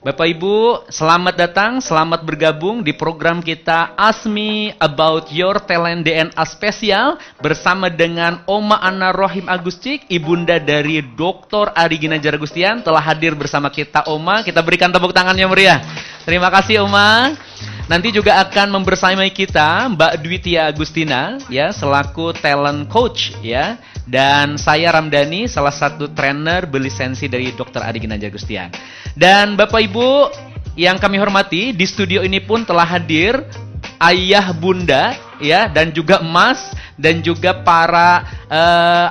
Bapak Ibu, selamat datang, selamat bergabung di program kita Ask Me About Your Talent DNA spesial bersama dengan Oma Ana Rohim Agustik, ibunda dari Dr. Ari Ginanjar Agustian telah hadir bersama kita. Oma, kita berikan tepuk tangannya meriah. Terima kasih Oma. Nanti juga akan membersamai kita Mbak Dwitia Agustina ya selaku talent coach ya. Dan saya Ramdhani, salah satu trainer berlisensi dari Dr. Ari Ginanjar Agustian. Dan Bapak Ibu yang kami hormati, di studio ini pun telah hadir ayah bunda ya dan juga emas dan juga para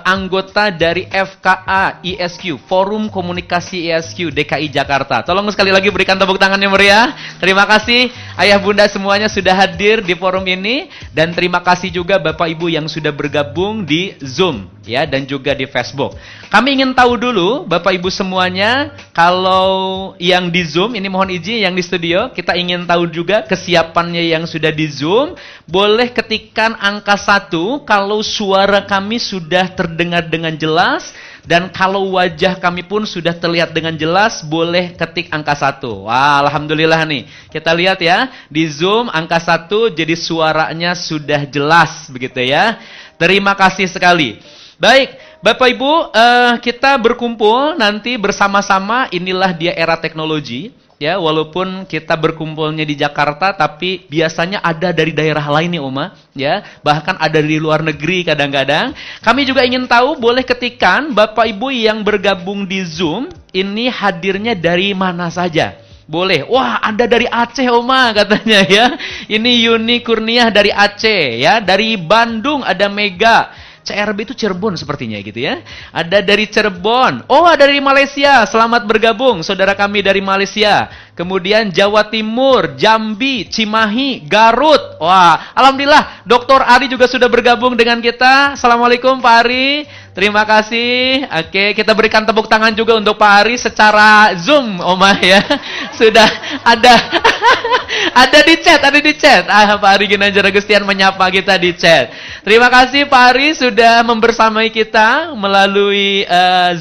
anggota dari FKA ISQ, Forum Komunikasi ISQ DKI Jakarta. Tolong sekali lagi berikan tepuk tangannya meriah. Terima kasih ayah bunda semuanya sudah hadir di forum ini dan terima kasih juga Bapak Ibu yang sudah bergabung di Zoom ya dan juga di Facebook. Kami ingin tahu dulu Bapak Ibu semuanya, kalau yang di Zoom ini mohon izin, yang di studio kita ingin tahu juga kesiapannya yang sudah di Zoom. Boleh ketikkan angka 1 kalau suara kami sudah terdengar dengan jelas, dan kalau wajah kami pun sudah terlihat dengan jelas, boleh ketik angka 1. Wah, alhamdulillah nih. Kita lihat ya, di Zoom angka 1 jadi suaranya sudah jelas begitu ya. Terima kasih sekali. Baik, Bapak Ibu, kita berkumpul nanti bersama-sama. Inilah dia era teknologi. Ya, walaupun kita berkumpulnya di Jakarta, tapi biasanya ada dari daerah lain nih Oma, ya, bahkan ada di luar negeri kadang-kadang. Kami juga ingin tahu, boleh ketikkan Bapak Ibu yang bergabung di Zoom, ini hadirnya dari mana saja. Boleh. Wah, ada dari Aceh Oma katanya ya. Ini Yuni Kurniah dari Aceh, ya, dari Bandung ada Mega. CRB itu Cirebon sepertinya gitu ya. Ada dari Cirebon. Oh, ada dari Malaysia. Selamat bergabung saudara kami dari Malaysia. Kemudian Jawa Timur, Jambi, Cimahi, Garut. Wah, alhamdulillah Dr. Ari juga sudah bergabung dengan kita. Assalamualaikum Pak Ari. Terima kasih. Oke, kita berikan tepuk tangan juga untuk Pak Ari secara Zoom, Oma ya. Sudah ada ada di chat. Pak Ari Ginanjar Agustian menyapa kita di chat. Terima kasih Pak Ari sudah membersamai kita melalui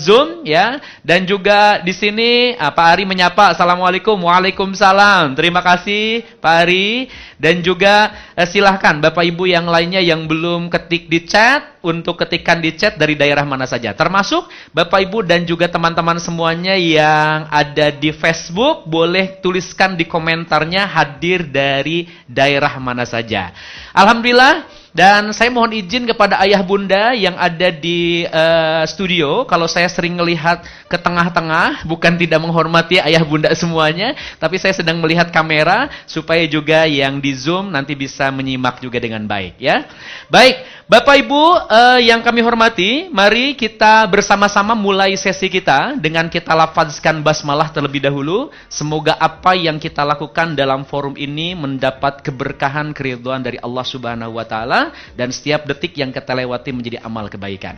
Zoom ya. Dan juga di sini Pak Ari menyapa. Assalamualaikum. Waalaikumsalam. Terima kasih Pak Ari. Dan juga silahkan Bapak Ibu yang lainnya yang belum ketik di chat, untuk ketikkan di chat dari daerah mana saja. Termasuk Bapak Ibu dan juga teman-teman semuanya yang ada di Facebook, boleh tuliskan di komentarnya hadir dari daerah mana saja. Alhamdulillah. Dan saya mohon izin kepada ayah bunda yang ada di studio, kalau saya sering melihat ke tengah-tengah, bukan tidak menghormati ayah bunda semuanya, tapi saya sedang melihat kamera supaya juga yang di Zoom nanti bisa menyimak juga dengan baik ya. Baik, Bapak Ibu yang kami hormati, mari kita bersama-sama mulai sesi kita dengan kita lafazkan basmalah terlebih dahulu. Semoga apa yang kita lakukan dalam forum ini mendapat keberkahan, keridhaan dari Allah Subhanahu wa taala, dan setiap detik yang kita lewati menjadi amal kebaikan.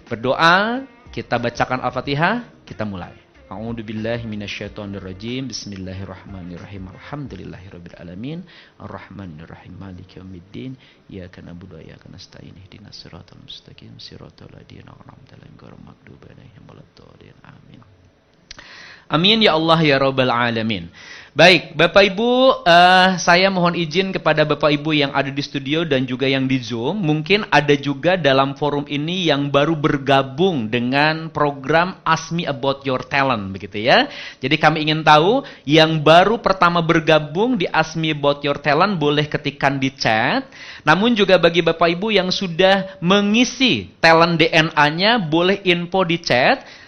Berdoa, kita bacakan Al-Fatihah, kita mulai. A'udzubillahi minasyaitonirrajim. Bismillahirrahmanirrahim. Alhamdulillahirabbil alamin. Arrahmanirrahim. Maliki yaumiddin. Iyyaka na'budu wa iyyaka nasta'in. Ihdinas siratal mustaqim. Siratal ladzina an'amta 'alaihim ghairil maghdubi 'alaihim waladdallin. Amin. Amin ya Allah ya Rabbal alamin. Baik, Bapak Ibu, saya mohon izin kepada Bapak Ibu yang ada di studio dan juga yang di Zoom. Mungkin ada juga dalam forum ini yang baru bergabung dengan program Ask Me About Your Talent, begitu ya. Jadi kami ingin tahu, yang baru pertama bergabung di Ask Me About Your Talent, boleh ketikkan di chat. Namun juga bagi Bapak Ibu yang sudah mengisi talent DNA-nya, boleh info di chat.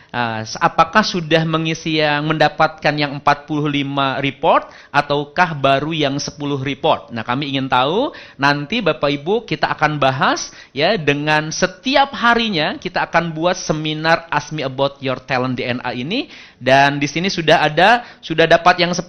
Apakah sudah mengisi yang mendapatkan yang 45 report ataukah baru yang 10 report. Nah, kami ingin tahu, nanti Bapak Ibu kita akan bahas ya, dengan setiap harinya kita akan buat seminar Ask Me About Your Talent DNA ini. Dan di sini sudah dapat yang 10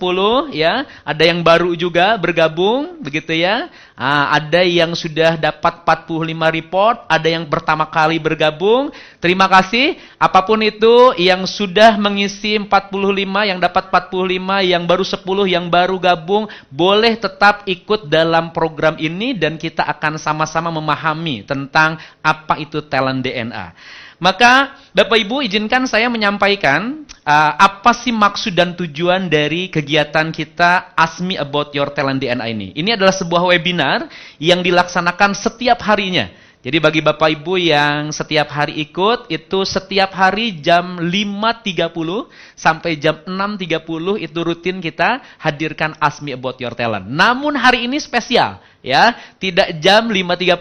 ya, ada yang baru juga bergabung begitu ya. Ada yang sudah dapat 45 report, ada yang pertama kali bergabung. Terima kasih. Apapun itu yang sudah mengisi 45, yang dapat 45, yang baru 10, yang baru gabung, boleh tetap ikut dalam program ini dan kita akan sama-sama memahami tentang apa itu talent DNA. Maka Bapak Ibu izinkan saya menyampaikan apa sih maksud dan tujuan dari kegiatan kita Ask Me About Your Talent DNA ini. Ini adalah sebuah webinar yang dilaksanakan setiap harinya. Jadi bagi Bapak Ibu yang setiap hari ikut, itu setiap hari jam 5.30 sampai jam 6.30 itu rutin kita hadirkan Ask Me About Your Talent. Namun hari ini spesial. Ya, tidak jam 5.30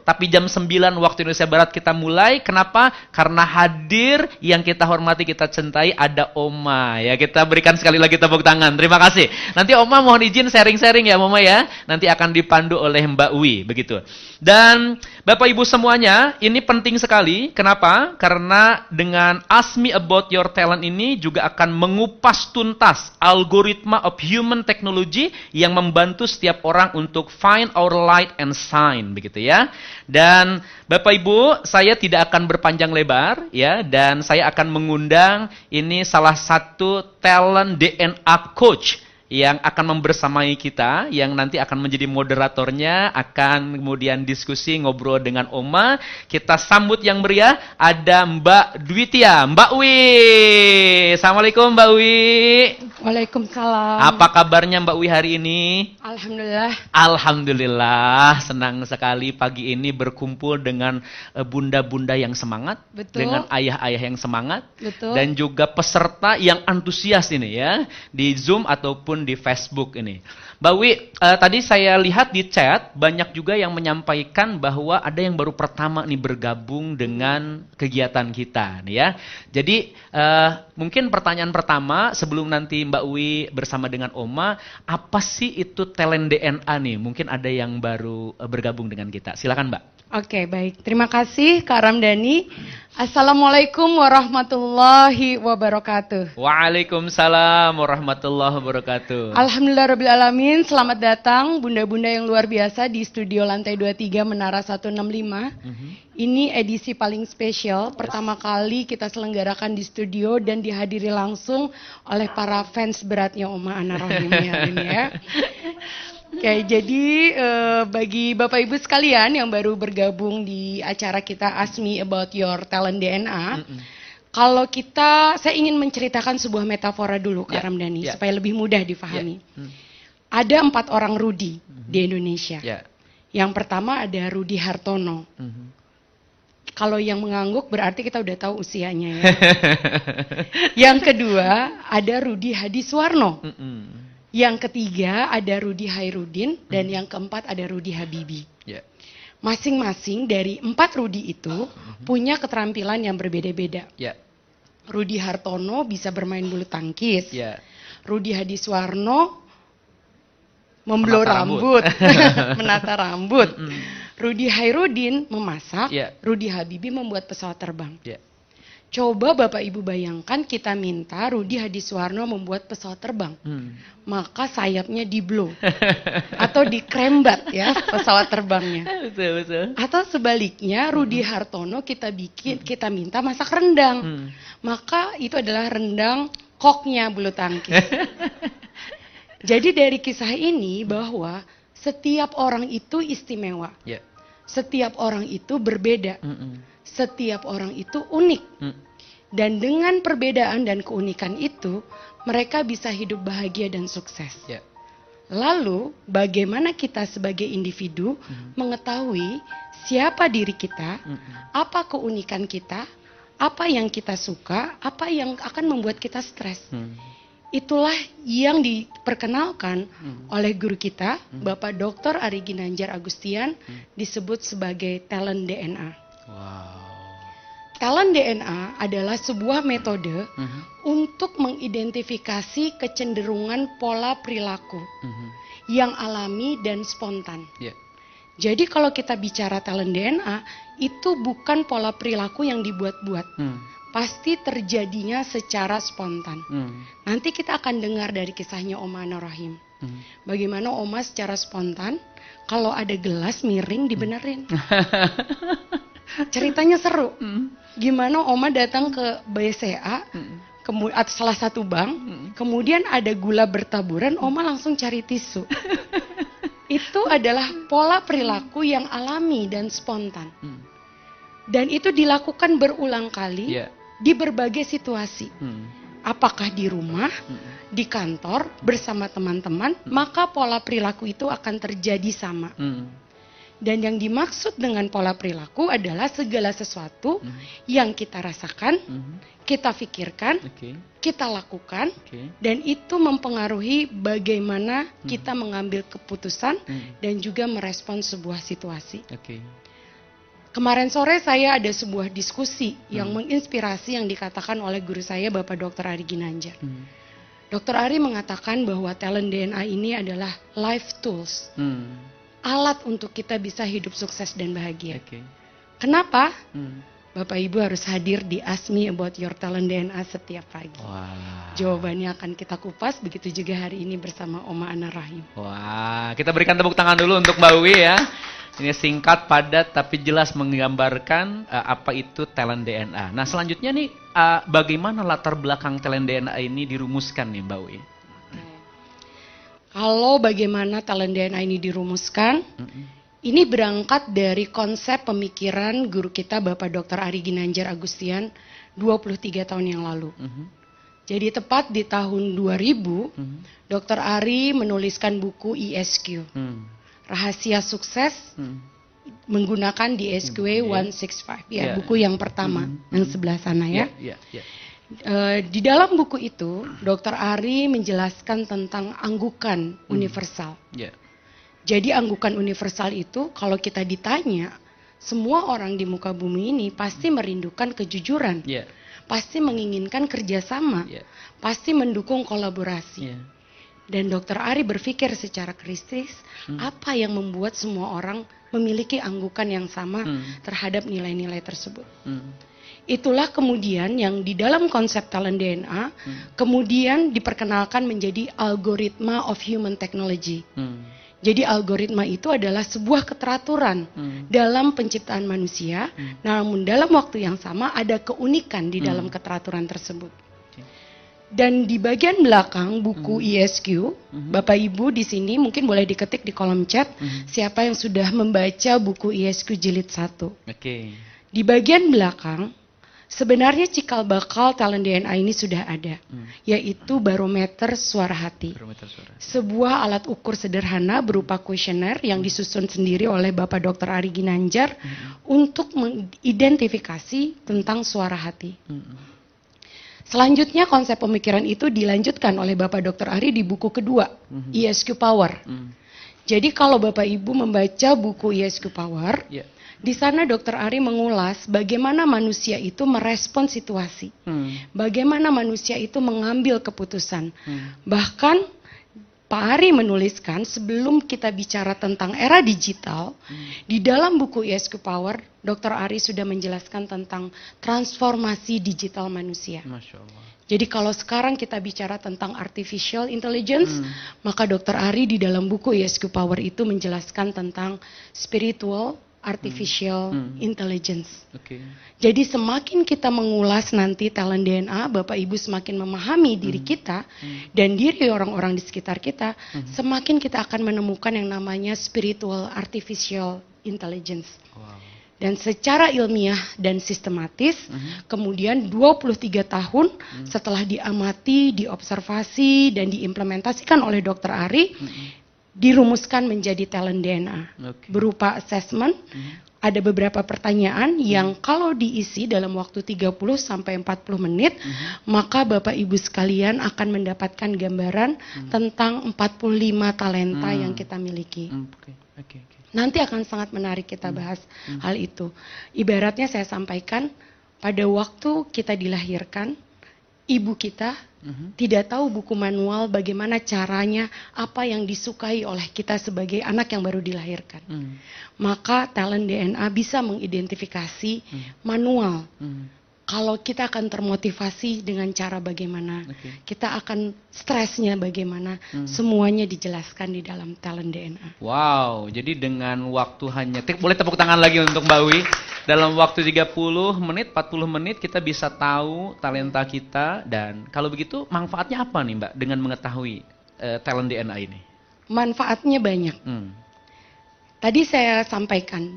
tapi jam 9 waktu Indonesia Barat kita mulai. Kenapa? Karena hadir yang kita hormati, kita cintai, ada Oma ya. Kita berikan sekali lagi tepuk tangan. Terima kasih. Nanti Oma mohon izin sharing-sharing ya Mama ya. Nanti akan dipandu oleh Mbak Wi begitu. Dan Bapak Ibu semuanya, ini penting sekali. Kenapa? Karena dengan Ask Me About Your Talent ini juga akan mengupas tuntas algoritma of human technology yang membantu setiap orang untuk find our light and shine begitu ya. Dan Bapak Ibu, saya tidak akan berpanjang lebar ya, dan saya akan mengundang ini salah satu talent DNA coach yang akan membersamai kita, yang nanti akan menjadi moderatornya, akan kemudian diskusi, ngobrol dengan Oma. Kita sambut yang meriah, ada Mbak Dwitia, Mbak Wi. Assalamualaikum Mbak Wi. Waalaikumsalam. Apa kabarnya Mbak Wi hari ini? Alhamdulillah. Alhamdulillah, senang sekali pagi ini berkumpul dengan bunda-bunda yang semangat. Betul. Dengan ayah-ayah yang semangat. Betul. Dan juga peserta yang antusias ini ya, di Zoom ataupun di Facebook ini. Mbak Wi, tadi saya lihat di chat banyak juga yang menyampaikan bahwa ada yang baru pertama nih bergabung dengan kegiatan kita nih ya. Jadi mungkin pertanyaan pertama sebelum nanti Mbak Wi bersama dengan Oma, apa sih itu talent DNA nih? Mungkin ada yang baru bergabung dengan kita. Silakan Mbak. Oke, baik. Terima kasih Kak Ramdhani. Assalamualaikum warahmatullahi wabarakatuh. Waalaikumsalam warahmatullahi wabarakatuh. Alhamdulillahirrabbilalamin. Selamat datang bunda-bunda yang luar biasa di studio lantai 23 Menara 165. Ini edisi paling spesial. Pertama kali kita selenggarakan di studio dan dihadiri langsung oleh para fans beratnya Oma Ana Rohim hari ini ya. Oke, jadi bagi Bapak Ibu sekalian yang baru bergabung di acara kita Ask Me About Your Talent DNA, kalau saya ingin menceritakan sebuah metafora dulu Kak Ramdhani, supaya lebih mudah difahami. Ada 4 orang Rudi di Indonesia. Yang pertama ada Rudi Hartono. Kalau yang mengangguk berarti kita udah tahu usianya ya. Yang kedua ada Rudi Hadiswarno. Yang ketiga ada Rudi Hairudin dan yang keempat ada Rudi Habibi. Masing-masing dari 4 Rudi itu punya keterampilan yang berbeda-beda. Rudi Hartono bisa bermain bulu tangkis. Rudi Hadiswarno membelur rambut, menata rambut. Rudi Hairudin memasak. Rudi Habibi membuat pesawat terbang. Coba Bapak Ibu bayangkan kita minta Rudi Hadiswarno membuat pesawat terbang. Maka sayapnya di-blow. Atau dikrembat ya pesawat terbangnya. Betul. Atau sebaliknya Rudi Hartono kita minta masak rendang. Maka itu adalah rendang koknya bulu tangkis. Jadi dari kisah ini bahwa setiap orang itu istimewa. Setiap orang itu berbeda. Setiap orang itu unik. Dan dengan perbedaan dan keunikan itu, mereka bisa hidup bahagia dan sukses. Lalu, bagaimana kita sebagai individu mengetahui siapa diri kita, apa keunikan kita, apa yang kita suka, apa yang akan membuat kita stres. Itulah yang diperkenalkan oleh guru kita, Bapak Dr. Ari Ginanjar Agustian, disebut sebagai talent DNA. Talent DNA adalah sebuah metode untuk mengidentifikasi kecenderungan pola perilaku yang alami dan spontan. Jadi kalau kita bicara talent DNA, itu bukan pola perilaku yang dibuat-buat. Pasti terjadinya secara spontan. Nanti kita akan dengar dari kisahnya Oma Ana Rohim. Bagaimana Oma secara spontan, kalau ada gelas miring dibenerin. Ceritanya seru. Gimana Oma datang ke BCA, atau salah satu bank, kemudian ada gula bertaburan, Oma langsung cari tisu. Itu adalah pola perilaku yang alami dan spontan. Dan itu dilakukan berulang kali Ya. di berbagai situasi. Hmm. Apakah di rumah, di kantor, bersama teman-teman, maka pola perilaku itu akan terjadi sama. Hmm. Dan yang dimaksud dengan pola perilaku adalah segala sesuatu yang kita rasakan, kita pikirkan, Oke. kita lakukan, Oke. dan itu mempengaruhi bagaimana kita mengambil keputusan dan juga merespons sebuah situasi. Oke. Kemarin sore saya ada sebuah diskusi yang menginspirasi yang dikatakan oleh guru saya Bapak Dr. Ari Ginanjar. Dr. Ari mengatakan bahwa talent DNA ini adalah life tools. Alat untuk kita bisa hidup sukses dan bahagia. Oke. Kenapa? Bapak Ibu harus hadir di Ask Me About Your Talent DNA setiap pagi. Wah. Jawabannya akan kita kupas, begitu juga hari ini bersama Oma Ana Rahim. Wah, kita berikan tepuk tangan dulu untuk Mbak Wi ya. Ini singkat, padat, tapi jelas menggambarkan apa itu talent DNA. Nah, selanjutnya nih, bagaimana latar belakang talent DNA ini dirumuskan nih Mbak Wi? Kalau bagaimana talent DNA ini dirumuskan, ini berangkat dari konsep pemikiran guru kita Bapak Dr. Ari Ginanjar Agustian 23 tahun yang lalu. Jadi tepat di tahun 2000, Dr. Ari menuliskan buku ISQ, Rahasia Sukses menggunakan di ISQ 165, ya, buku yang pertama, yang sebelah sana ya. Di dalam buku itu, Dr. Ari menjelaskan tentang anggukan universal. Jadi anggukan universal itu kalau kita ditanya, semua orang di muka bumi ini pasti merindukan kejujuran, pasti menginginkan kerjasama, pasti mendukung kolaborasi. Dan Dr. Ari berpikir secara kritis, apa yang membuat semua orang memiliki anggukan yang sama terhadap nilai-nilai tersebut. Itulah kemudian yang di dalam konsep talent DNA kemudian diperkenalkan menjadi algoritma of human technology. Jadi algoritma itu adalah sebuah keteraturan dalam penciptaan manusia, namun dalam waktu yang sama ada keunikan di dalam keteraturan tersebut. Dan di bagian belakang buku ISQ, Bapak Ibu di sini mungkin boleh diketik di kolom chat siapa yang sudah membaca buku ISQ jilid 1. Di bagian belakang sebenarnya cikal bakal talent DNA ini sudah ada, yaitu barometer suara hati. Sebuah alat ukur sederhana berupa kuesioner yang disusun sendiri oleh Bapak Dr. Ari Ginanjar untuk mengidentifikasi tentang suara hati. Selanjutnya konsep pemikiran itu dilanjutkan oleh Bapak Dr. Ari di buku kedua, ISQ Power. Jadi kalau Bapak Ibu membaca buku ISQ Power, di sana Dr. Ari mengulas bagaimana manusia itu merespon situasi, bagaimana manusia itu mengambil keputusan. Bahkan Pak Ari menuliskan sebelum kita bicara tentang era digital, di dalam buku ISQ Power, Dr. Ari sudah menjelaskan tentang transformasi digital manusia. Masya Allah. Jadi kalau sekarang kita bicara tentang artificial intelligence, maka Dr. Ari di dalam buku ISQ Power itu menjelaskan tentang spiritual artificial intelligence. Jadi semakin kita mengulas nanti talent DNA, Bapak Ibu semakin memahami diri kita dan diri orang-orang di sekitar kita, semakin kita akan menemukan yang namanya spiritual artificial intelligence. Dan secara ilmiah dan sistematis, kemudian 23 tahun setelah diamati, diobservasi, dan diimplementasikan oleh Dr. Ari, dirumuskan menjadi talent DNA. Berupa assessment, ada beberapa pertanyaan yang kalau diisi dalam waktu 30 sampai 40 menit, maka Bapak Ibu sekalian akan mendapatkan gambaran tentang 45 talenta yang kita miliki. Nanti akan sangat menarik kita bahas hal itu. Ibaratnya saya sampaikan, pada waktu kita dilahirkan, ibu kita tidak tahu buku manual bagaimana caranya, apa yang disukai oleh kita sebagai anak yang baru dilahirkan. Maka talent DNA bisa mengidentifikasi manual. Kalau kita akan termotivasi dengan cara bagaimana, kita akan stresnya bagaimana, semuanya dijelaskan di dalam talent DNA. Wow, jadi dengan waktu hanya, boleh tepuk tangan lagi untuk Mbak Wi. Dalam waktu 30 menit, 40 menit kita bisa tahu talenta kita. Dan kalau begitu manfaatnya apa nih Mbak dengan mengetahui talent DNA ini? Manfaatnya banyak. Tadi saya sampaikan,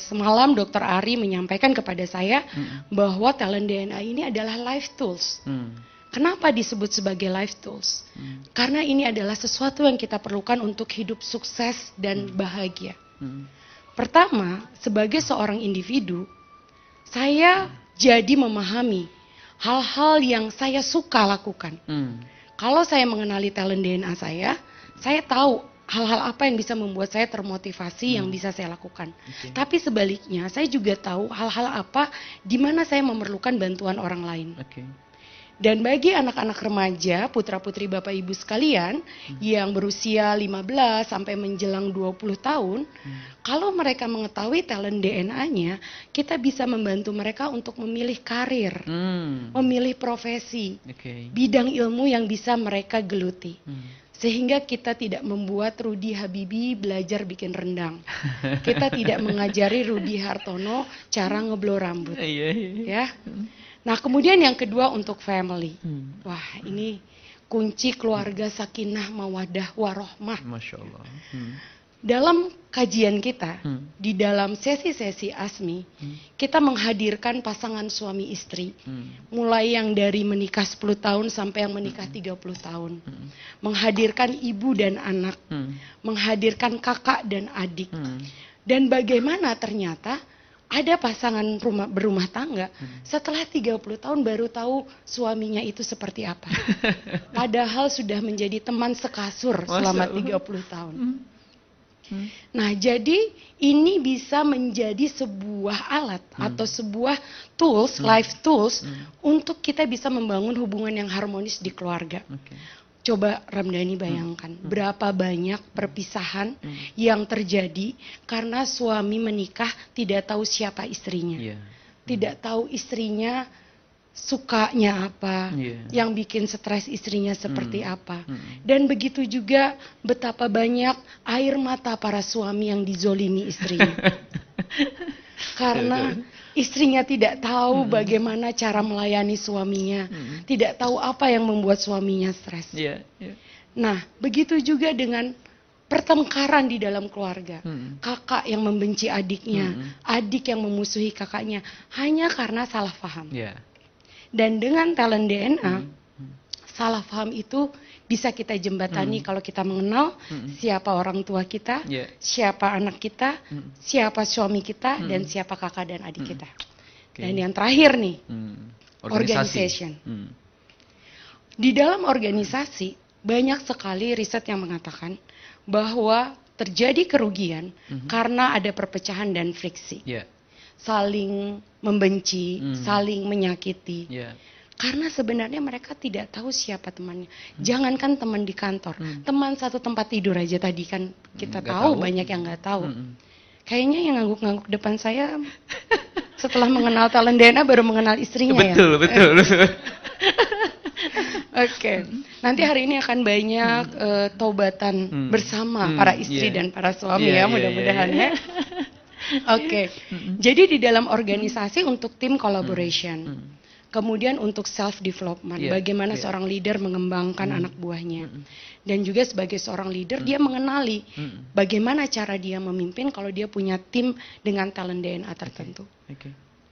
semalam Dr. Ari menyampaikan kepada saya bahwa talent DNA ini adalah life tools. Kenapa disebut sebagai life tools? Karena ini adalah sesuatu yang kita perlukan untuk hidup sukses dan bahagia. Pertama, sebagai seorang individu, saya jadi memahami hal-hal yang saya suka lakukan. Kalau saya mengenali talent DNA saya tahu hal-hal apa yang bisa membuat saya termotivasi yang bisa saya lakukan. Tapi sebaliknya, saya juga tahu hal-hal apa di mana saya memerlukan bantuan orang lain. Dan bagi anak-anak remaja, putra-putri Bapak Ibu sekalian yang berusia 15 sampai menjelang 20 tahun, kalau mereka mengetahui talent DNA-nya, kita bisa membantu mereka untuk memilih karir, memilih profesi, bidang ilmu yang bisa mereka geluti. Sehingga kita tidak membuat Rudy Habibie belajar bikin rendang. Kita tidak mengajari Rudy Hartono cara ngeblow rambut. Ya. Nah, kemudian yang kedua untuk family. Wah, ini kunci keluarga sakinah mawadah warohmah. Masya Allah. Dalam kajian kita, di dalam sesi-sesi ASMI, kita menghadirkan pasangan suami istri. Mulai yang dari menikah 10 tahun sampai yang menikah 30 tahun. Menghadirkan ibu dan anak. Menghadirkan kakak dan adik. Dan bagaimana ternyata ada pasangan berumah tangga setelah 30 tahun baru tahu suaminya itu seperti apa. Padahal sudah menjadi teman sekasur selama 30 tahun. Nah, jadi ini bisa menjadi sebuah alat atau sebuah tools, life tools untuk kita bisa membangun hubungan yang harmonis di keluarga. Coba Ramdhani bayangkan, berapa banyak perpisahan yang terjadi karena suami menikah tidak tahu siapa istrinya. Tidak tahu istrinya sukanya apa, yang bikin stres istrinya seperti apa. Dan begitu juga betapa banyak air mata para suami yang dizolimi istrinya. Karena istrinya tidak tahu bagaimana cara melayani suaminya, tidak tahu apa yang membuat suaminya stres. Nah, begitu juga dengan pertengkaran di dalam keluarga. Kakak yang membenci adiknya, adik yang memusuhi kakaknya, hanya karena salah paham. Dan dengan talent DNA, salah paham itu bisa kita jembatani kalau kita mengenal siapa orang tua kita, siapa anak kita, siapa suami kita, dan siapa kakak dan adik kita. Dan yang terakhir nih, organization. Di dalam organisasi, banyak sekali riset yang mengatakan bahwa terjadi kerugian karena ada perpecahan dan friksi. Saling membenci, saling menyakiti. Karena sebenarnya mereka tidak tahu siapa temannya. Jangankan teman di kantor, teman satu tempat tidur aja tadi kan kita tahu, banyak yang nggak tahu. Kayaknya yang ngangguk-ngangguk depan saya setelah mengenal talent DNA baru mengenal istrinya. Betul. Oke, nanti hari ini akan banyak taubatan bersama para istri dan para suami ya, mudah-mudahan ya. Oke, jadi di dalam organisasi untuk team collaboration, kemudian untuk self development, bagaimana seorang leader mengembangkan anak buahnya, dan juga sebagai seorang leader dia mengenali bagaimana cara dia memimpin kalau dia punya tim dengan talent DNA tertentu.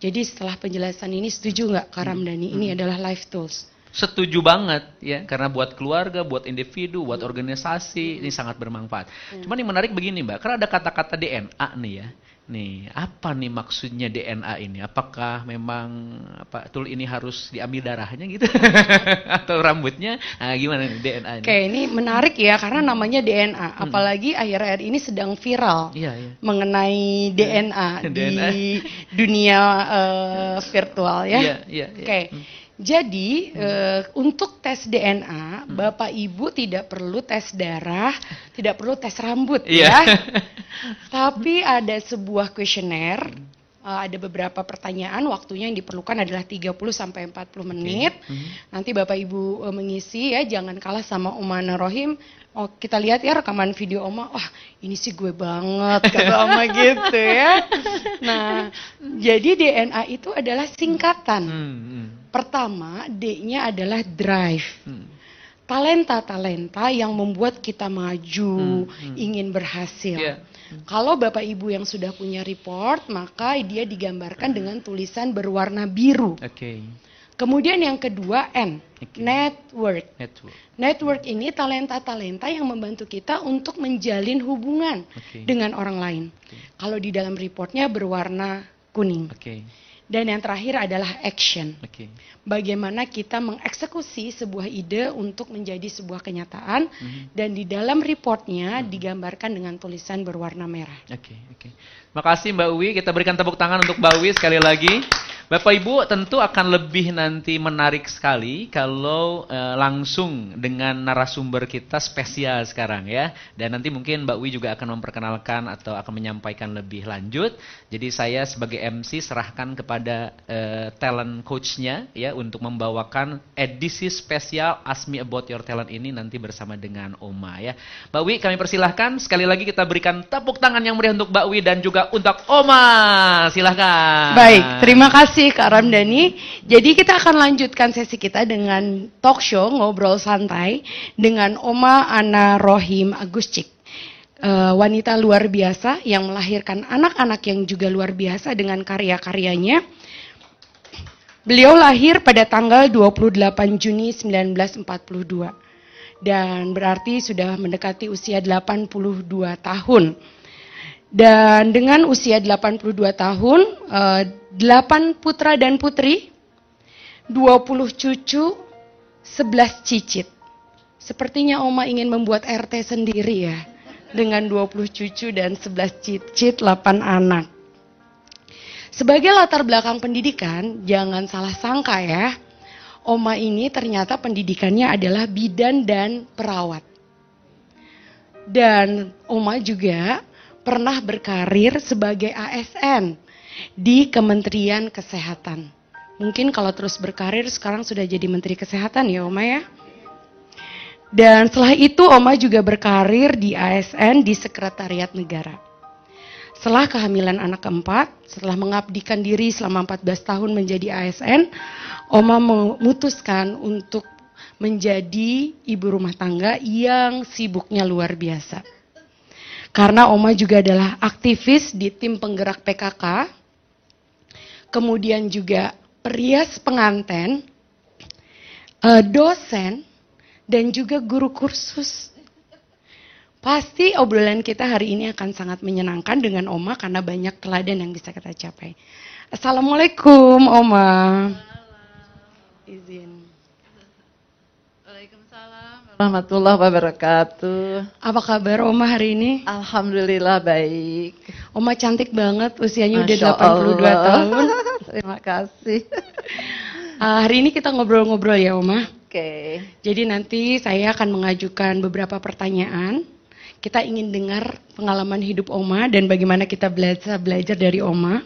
Jadi setelah penjelasan ini setuju nggak Kak Ramdhani? Ini adalah life tools. Setuju banget ya, karena buat keluarga, buat individu, buat organisasi ini sangat bermanfaat. Cuman yang menarik begini Mbak, karena ada kata-kata DNA nih ya. Nih, apa nih maksudnya DNA ini? Apakah memang tool ini harus diambil darahnya gitu? Atau rambutnya? Nah, gimana nih DNA ini? Oke, ini menarik ya karena namanya DNA. Apalagi akhir-akhir ini sedang viral mengenai DNA di dunia virtual ya. Oke. Jadi untuk tes DNA, Bapak Ibu tidak perlu tes darah, tidak perlu tes rambut ya. Tapi ada sebuah kuesioner, ada beberapa pertanyaan, waktunya yang diperlukan adalah 30 sampai 40 menit. Nanti Bapak Ibu mengisi ya, jangan kalah sama Oma Ana Rohim. Oh, kita lihat ya rekaman video Oma, wah ini sih gue banget, kata Oma gitu ya. Nah, jadi DNA itu adalah singkatan. Pertama, D-nya adalah drive. Talenta-talenta yang membuat kita maju, ingin berhasil. Kalau Bapak Ibu yang sudah punya report, maka dia digambarkan dengan tulisan berwarna biru. Oke. Kemudian yang kedua N, Oke. network. Network. Network ini talenta-talenta yang membantu kita untuk menjalin hubungan Oke. dengan orang lain. Kalau di dalam reportnya berwarna kuning. Oke. Dan yang terakhir adalah action. Oke. Bagaimana kita mengeksekusi sebuah ide untuk menjadi sebuah kenyataan. Dan di dalam reportnya digambarkan dengan tulisan berwarna merah. Oke. Makasih Mbak Uwi, kita berikan tepuk tangan untuk Mbak Uwi sekali lagi. Bapak Ibu tentu akan lebih nanti menarik sekali kalau langsung dengan narasumber kita spesial sekarang ya. Dan nanti mungkin Mbak Uwi juga akan memperkenalkan atau akan menyampaikan lebih lanjut. Jadi saya sebagai MC serahkan kepada talent coach-nya ya untuk membawakan edisi spesial Ask Me About Your Talent ini nanti bersama dengan Oma ya. Mbak Uwi kami persilahkan sekali lagi kita berikan tepuk tangan yang meriah untuk Mbak Uwi dan juga untuk Oma. Silahkan. Baik, terima kasih Kak Ramdhani. Jadi kita akan lanjutkan sesi kita dengan talk show ngobrol santai dengan Oma Ana Rohim Aguscik. Wanita luar biasa yang melahirkan anak-anak yang juga luar biasa dengan karya-karyanya. Beliau lahir pada tanggal 28 Juni 1942 dan berarti sudah mendekati usia 82 tahun. Dan dengan usia 82 tahun, 8 putra dan putri, 20 cucu, 11 cicit. Sepertinya Oma ingin membuat RT sendiri ya, dengan 20 cucu dan 11 cicit, 8 anak. Sebagai latar belakang pendidikan, jangan salah sangka ya, Oma ini ternyata pendidikannya adalah bidan dan perawat. Dan Oma juga pernah berkarir sebagai ASN di Kementerian Kesehatan. Mungkin kalau terus berkarir sekarang sudah jadi Menteri Kesehatan ya Oma ya. Dan setelah itu Oma juga berkarir di ASN di Sekretariat Negara. Setelah kehamilan anak keempat, setelah mengabdikan diri selama 14 tahun menjadi ASN, Oma memutuskan untuk menjadi ibu rumah tangga yang sibuknya luar biasa. Karena Oma juga adalah aktivis di tim penggerak PKK, kemudian juga perias pengantin, dosen, dan juga guru kursus. Pasti obrolan kita hari ini akan sangat menyenangkan dengan Oma karena banyak teladan yang bisa kita capai. Assalamualaikum Oma. Izin. Warahmatullahi wabarakatuh. Apa kabar Oma hari ini? Alhamdulillah baik. Oma cantik banget, usianya udah Masya 82 Allah. tahun. Terima kasih. Hari ini kita ngobrol-ngobrol ya Oma. Oke. Jadi nanti saya akan mengajukan beberapa pertanyaan. Kita ingin dengar pengalaman hidup Oma dan bagaimana kita belajar dari Oma.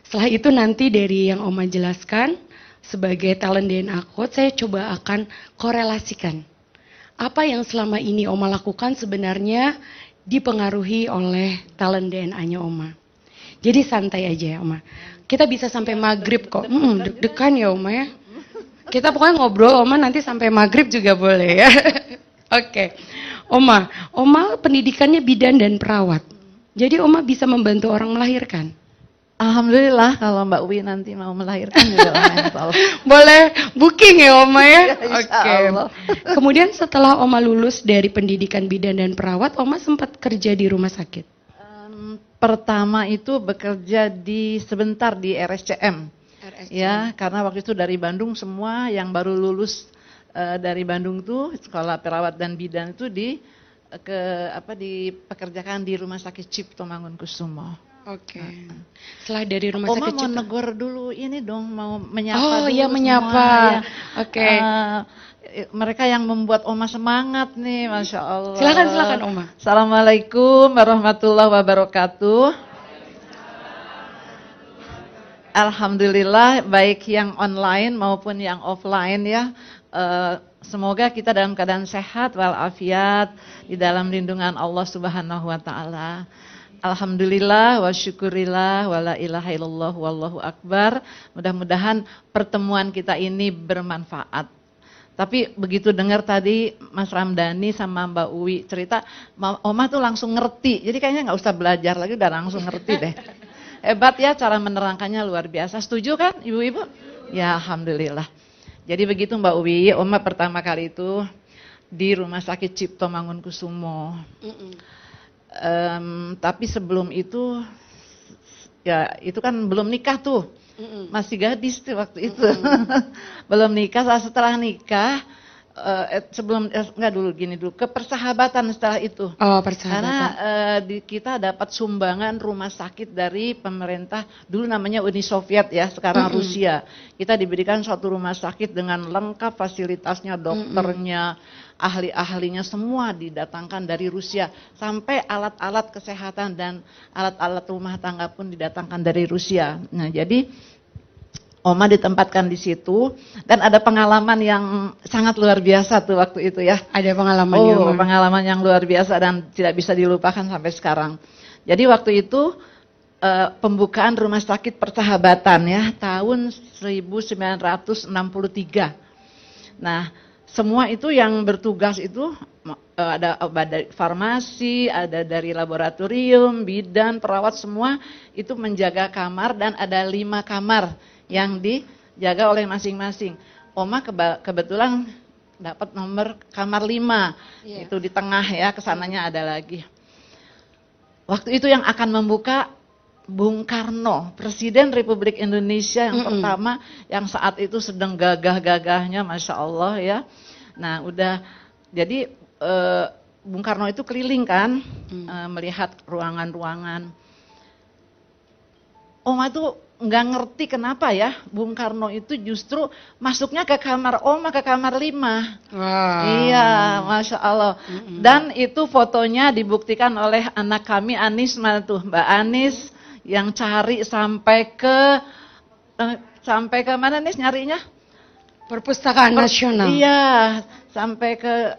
Setelah itu nanti dari yang Oma jelaskan sebagai talent DNA coach, saya coba akan korelasikan. Apa yang selama ini Oma lakukan sebenarnya dipengaruhi oleh talent DNA-nya Oma. Jadi santai aja ya Oma. Kita bisa sampai maghrib kok. Deg-degan ya Oma ya. Kita pokoknya ngobrol Oma nanti sampai maghrib juga boleh ya. Oke. Oma pendidikannya bidan dan perawat. Jadi Oma bisa membantu orang melahirkan. Alhamdulillah kalau Mbak Uwi nanti mau melahirkan juga mental. Boleh booking ya Oma ya. Insya Oke. Allah. Kemudian setelah Oma lulus dari pendidikan bidan dan perawat, Oma sempat kerja di rumah sakit. Pertama itu bekerja sebentar di RSCM. Ya, karena waktu itu dari Bandung semua yang baru lulus dari Bandung tuh sekolah perawat dan bidan itu dipekerjakan di Rumah Sakit Cipto Mangunkusumo. Oke. Setelah dari rumah sakit mau Cipto. negor dulu ini dong, mau menyapa Oh dulu iya semua, menyapa. ya. Oke. Mereka yang membuat Oma semangat nih, Masya Allah. Silakan Oma. Assalamualaikum warahmatullahi wabarakatuh. Alhamdulillah baik yang online maupun yang offline ya. Semoga kita dalam keadaan sehat walafiat di dalam lindungan Allah Subhanahu wa taala. Alhamdulillah wa syukurillah wa la ilaha illallah wallahu akbar. Mudah-mudahan pertemuan kita ini bermanfaat. Tapi begitu dengar tadi Mas Ramdhani sama Mbak Uwi cerita, Oma tuh langsung ngerti. Jadi kayaknya nggak usah belajar lagi, udah langsung ngerti deh. Hebat ya, cara menerangkannya luar biasa. Setuju kan ibu-ibu? Ya alhamdulillah. Jadi begitu Mbak Uwi, Oma pertama kali itu di Rumah Sakit Cipto Mangunkusumo. Tapi sebelum itu, ya itu kan belum nikah tuh. Masih gadis tuh waktu itu. Belum nikah, setelah nikah, enggak dulu gini dulu, ke persahabatan setelah itu. Oh, persahabatan. Karena kita dapat sumbangan rumah sakit dari pemerintah, dulu namanya Uni Soviet ya, sekarang Rusia. Kita diberikan suatu rumah sakit dengan lengkap fasilitasnya, dokternya, ahli-ahlinya semua didatangkan dari Rusia. Sampai alat-alat kesehatan dan alat-alat rumah tangga pun didatangkan dari Rusia. Nah jadi Oma ditempatkan di situ dan ada pengalaman yang sangat luar biasa tuh waktu itu ya. Ada pengalamannya. Oh, pengalaman yang luar biasa dan tidak bisa dilupakan sampai sekarang. Jadi waktu itu pembukaan Rumah Sakit Persahabatan ya, tahun 1963. Nah, semua itu yang bertugas itu ada dari farmasi, ada dari laboratorium, bidan, perawat semua itu menjaga kamar dan ada 5 kamar yang dijaga oleh masing-masing. Oma kebetulan dapat nomor kamar 5, itu di tengah ya, kesananya ada lagi. Waktu itu yang akan membuka Bung Karno, Presiden Republik Indonesia yang pertama, yang saat itu sedang gagah-gagahnya, Masya Allah ya. Nah udah, jadi Bung Karno itu keliling kan, melihat ruangan-ruangan. Oma tuh nggak ngerti kenapa ya Bung Karno itu justru masuknya ke kamar Oma, ke kamar 5. Wow. Iya, Masya Allah. Dan itu fotonya dibuktikan oleh anak kami Anis, mana tuh Mbak Anis, yang cari sampai ke mana Nis nyarinya? Perpustakaan Nasional. Iya, sampai ke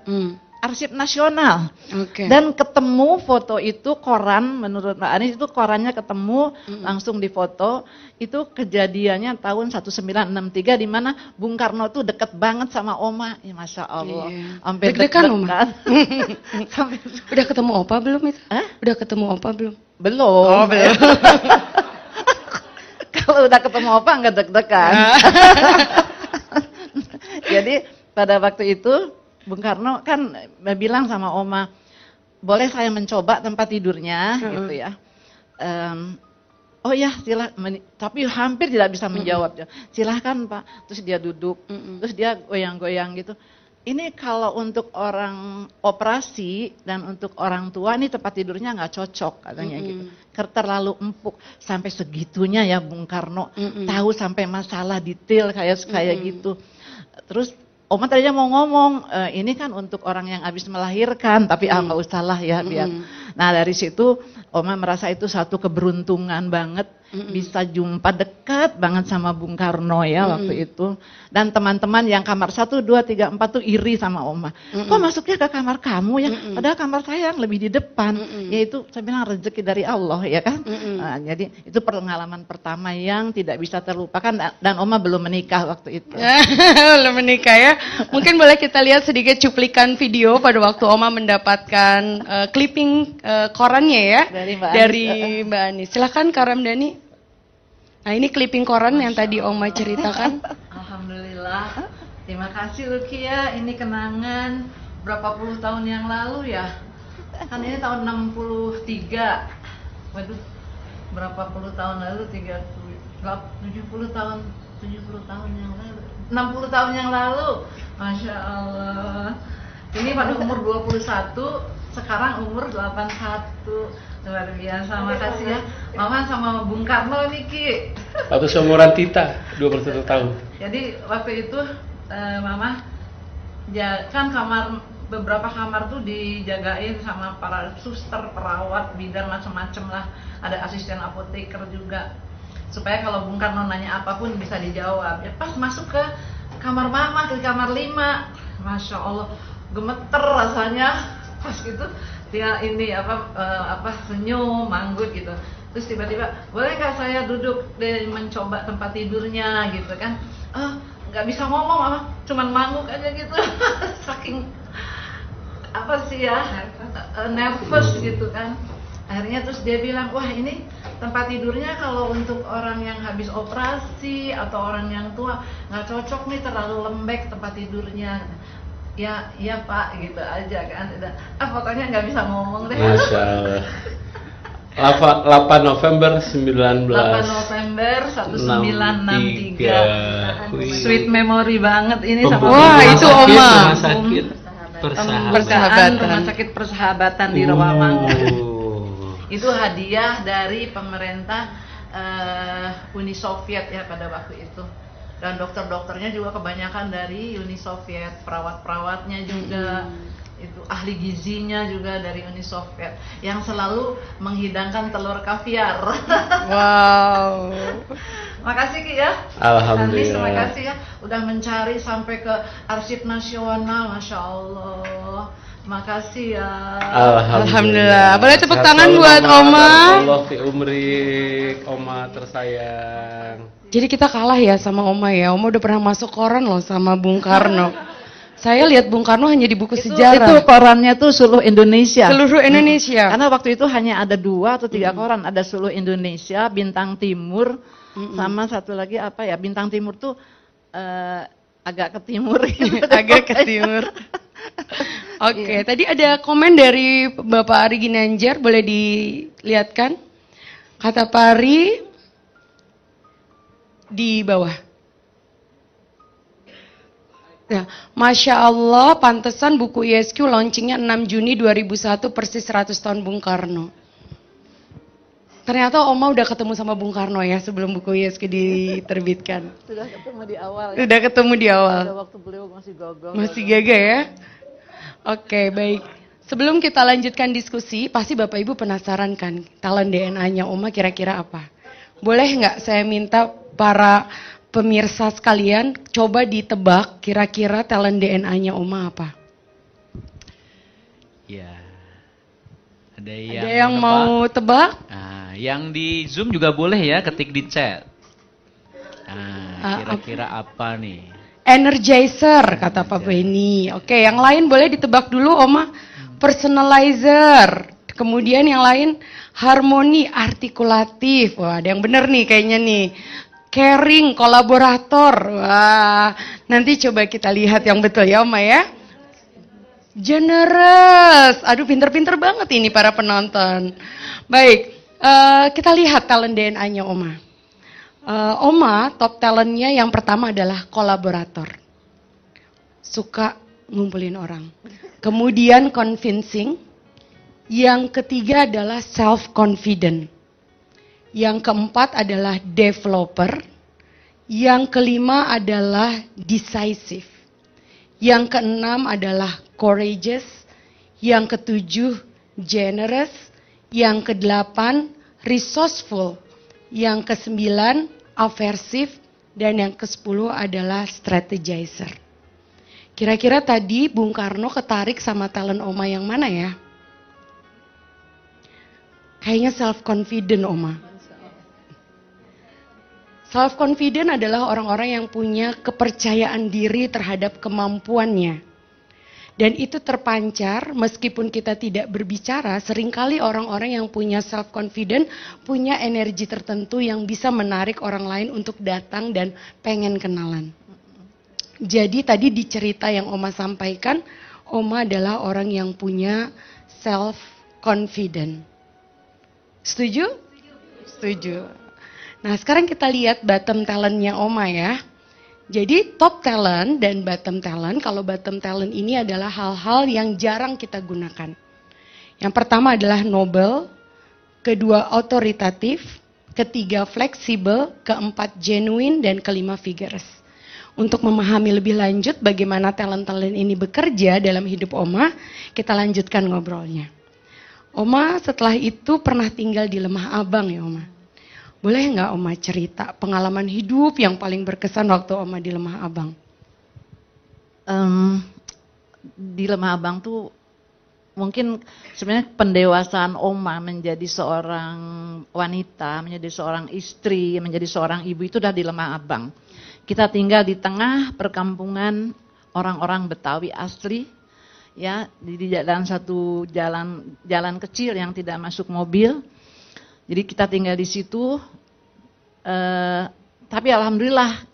Arsip Nasional. Oke. Dan ketemu foto itu, koran, menurut Mbak Anis itu korannya ketemu, langsung difoto. Itu kejadiannya tahun 1963 di mana Bung Karno tuh deket banget sama Oma. Ya, Masya Allah. Sampai deg-degan Oma. Sampai... Udah ketemu Opa belum itu? Udah ketemu Opa belum? Belum. Oh, belum. Kalau udah ketemu Opa nggak deg-degan. Jadi pada waktu itu Bung Karno kan bilang sama Oma, boleh saya mencoba tempat tidurnya gitu ya. Oh ya tapi hampir tidak bisa menjawab. Silahkan Pak. Terus dia duduk, terus dia goyang-goyang gitu. Ini kalau untuk orang operasi dan untuk orang tua ini tempat tidurnya nggak cocok katanya gitu. Terlalu empuk, sampai segitunya ya Bung Karno tahu sampai masalah detail kayak gitu. Terus Oma tadinya mau ngomong, ini kan untuk orang yang habis melahirkan, tapi nggak usah lah ya biar. Nah dari situ Oma merasa itu satu keberuntungan banget, bisa jumpa dekat banget sama Bung Karno ya waktu itu. Dan teman-teman yang kamar 1, 2, 3, 4 tuh iri sama Oma. Kok masuknya ke kamar kamu ya? Padahal kamar saya yang lebih di depan. Yaitu saya bilang rezeki dari Allah ya kan. Nah, jadi itu pengalaman pertama yang tidak bisa terlupakan dan Oma belum menikah waktu itu. Belum menikah ya. Mungkin boleh kita lihat sedikit cuplikan video pada waktu Oma mendapatkan clipping korannya ya dari Mbak Anis. Silakan Kak Ramdhani. Nah ini clipping koran yang tadi Oma ceritakan. Alhamdulillah. Terima kasih Luki ya. Ini kenangan berapa puluh tahun yang lalu ya. Kan ini tahun 63. Waduh, berapa puluh tahun lalu? 70 tahun yang lalu. 60 tahun yang lalu. Masya Allah. Ini pada umur 21, sekarang umur 81. Luar biasa, makasih ya Mama sama Bung Karno nih Ki. Waktu seumuran Tita, 21 tahun. Jadi waktu itu Mama kan beberapa kamar tuh dijagain sama para suster, perawat, bidan, macam-macam lah. Ada asisten apoteker juga. Supaya kalau Bung Karno nanya apapun bisa dijawab. Ya pas masuk ke kamar Mama, ke kamar 5, Masya Allah, gemeter rasanya. Pas gitu dia ini senyum, manggut gitu. Terus tiba-tiba, bolehkah saya duduk dan mencoba tempat tidurnya gitu kan? nggak bisa ngomong apa, cuman mangguk aja gitu. Saking apa sih ya, nervous gitu kan. Akhirnya terus dia bilang, wah ini tempat tidurnya kalau untuk orang yang habis operasi atau orang yang tua nggak cocok nih, terlalu lembek tempat tidurnya. Ya, iya Pak, gitu aja kan. Pokoknya nggak bisa ngomong deh. Masya Allah. 8 November 19. 8 November 1963. Sweet memory banget ini sama. Wah, itu Oma. Rumah sakit Persahabatan. Rumah sakit Persahabatan di Rawamangun. Itu hadiah dari pemerintah Uni Soviet ya pada waktu itu. Dan dokter-dokternya juga kebanyakan dari Uni Soviet, perawat-perawatnya juga, itu ahli gizinya juga dari Uni Soviet yang selalu menghidangkan telur kaviar. Wow. Makasih Ki ya. Alhamdulillah. Terima kasih ya udah mencari sampai ke Arsip Nasional, Masya Allah. Makasih ya. Alhamdulillah. Boleh tepuk tangan buat Oma. Allah fi umrik, Oma tersayang. Jadi kita kalah ya sama Oma ya. Oma udah pernah masuk koran loh sama Bung Karno. Saya lihat Bung Karno hanya di buku sejarah. Itu korannya tuh seluruh Indonesia. Seluruh Indonesia. Karena waktu itu hanya ada 2 atau 3 koran, ada seluruh Indonesia, Bintang Timur, sama satu lagi apa ya? Bintang Timur tuh agak ke timur. Agak ke timur. Oke, tadi ada komen dari Bapak Ari Ginanjar, boleh dilihatkan? Kata Pak Ari di bawah. Ya, Masya Allah, pantesan buku ISQ launchingnya 6 Juni 2001 persis 100 tahun Bung Karno. Ternyata Oma udah ketemu sama Bung Karno ya sebelum buku ISQ diterbitkan. Sudah ketemu di awal ya. Sudah ketemu di awal. Pada waktu beliau masih gagah. Masih gagah ya. Oke, baik. Sebelum kita lanjutkan diskusi, pasti Bapak Ibu penasaran kan talent DNA-nya Oma kira-kira apa? Boleh nggak saya minta para pemirsa sekalian coba ditebak kira-kira talent DNA-nya Oma apa? Ya. Ada yang mau tebak? Nah, yang di Zoom juga boleh ya, ketik di chat. Nah, kira-kira apa nih? Energizer kata Pak Benny. Oke, yang lain boleh ditebak dulu Oma. Personalizer. Kemudian yang lain harmoni artikulatif. Wah, ada yang bener nih kayaknya nih. Caring, kolaborator. Wah, nanti coba kita lihat yang betul ya Oma ya. Generous. Aduh, pinter-pinter banget ini para penonton. Baik, kita lihat talent DNA-nya Oma. Oma, top talentnya yang pertama adalah kolaborator. Suka ngumpulin orang. Kemudian convincing. Yang ketiga adalah self-confident. Yang keempat adalah developer. Yang kelima adalah decisive. Yang keenam adalah courageous. Yang ketujuh generous. Yang kedelapan resourceful. Yang kesembilan aversive. Dan yang kesepuluh adalah strategizer. Kira-kira tadi Bung Karno ketarik sama talent Oma yang mana ya? Kayaknya self-confident Oma. Self-confident adalah orang-orang yang punya kepercayaan diri terhadap kemampuannya. Dan itu terpancar meskipun kita tidak berbicara, seringkali orang-orang yang punya self-confident punya energi tertentu yang bisa menarik orang lain untuk datang dan pengen kenalan. Jadi tadi di cerita yang Oma sampaikan, Oma adalah orang yang punya self-confident. Setuju? Setuju. Nah sekarang kita lihat bottom talentnya Oma ya. Jadi top talent dan bottom talent, kalau bottom talent ini adalah hal-hal yang jarang kita gunakan. Yang pertama adalah noble, kedua autoritatif, ketiga fleksibel, keempat genuine, dan kelima vigorous. Untuk memahami lebih lanjut bagaimana talent-talent ini bekerja dalam hidup Oma, kita lanjutkan ngobrolnya. Oma setelah itu pernah tinggal di Lemah Abang ya Oma. Boleh nggak Oma cerita pengalaman hidup yang paling berkesan waktu Oma di Lemah Abang? Di Lemah Abang tuh mungkin sebenarnya pendewasaan Oma menjadi seorang wanita, menjadi seorang istri, menjadi seorang ibu itu udah di Lemah Abang. Kita tinggal di tengah perkampungan orang-orang Betawi asli, ya, di dalam satu jalan kecil yang tidak masuk mobil. Jadi kita tinggal di situ, tapi alhamdulillah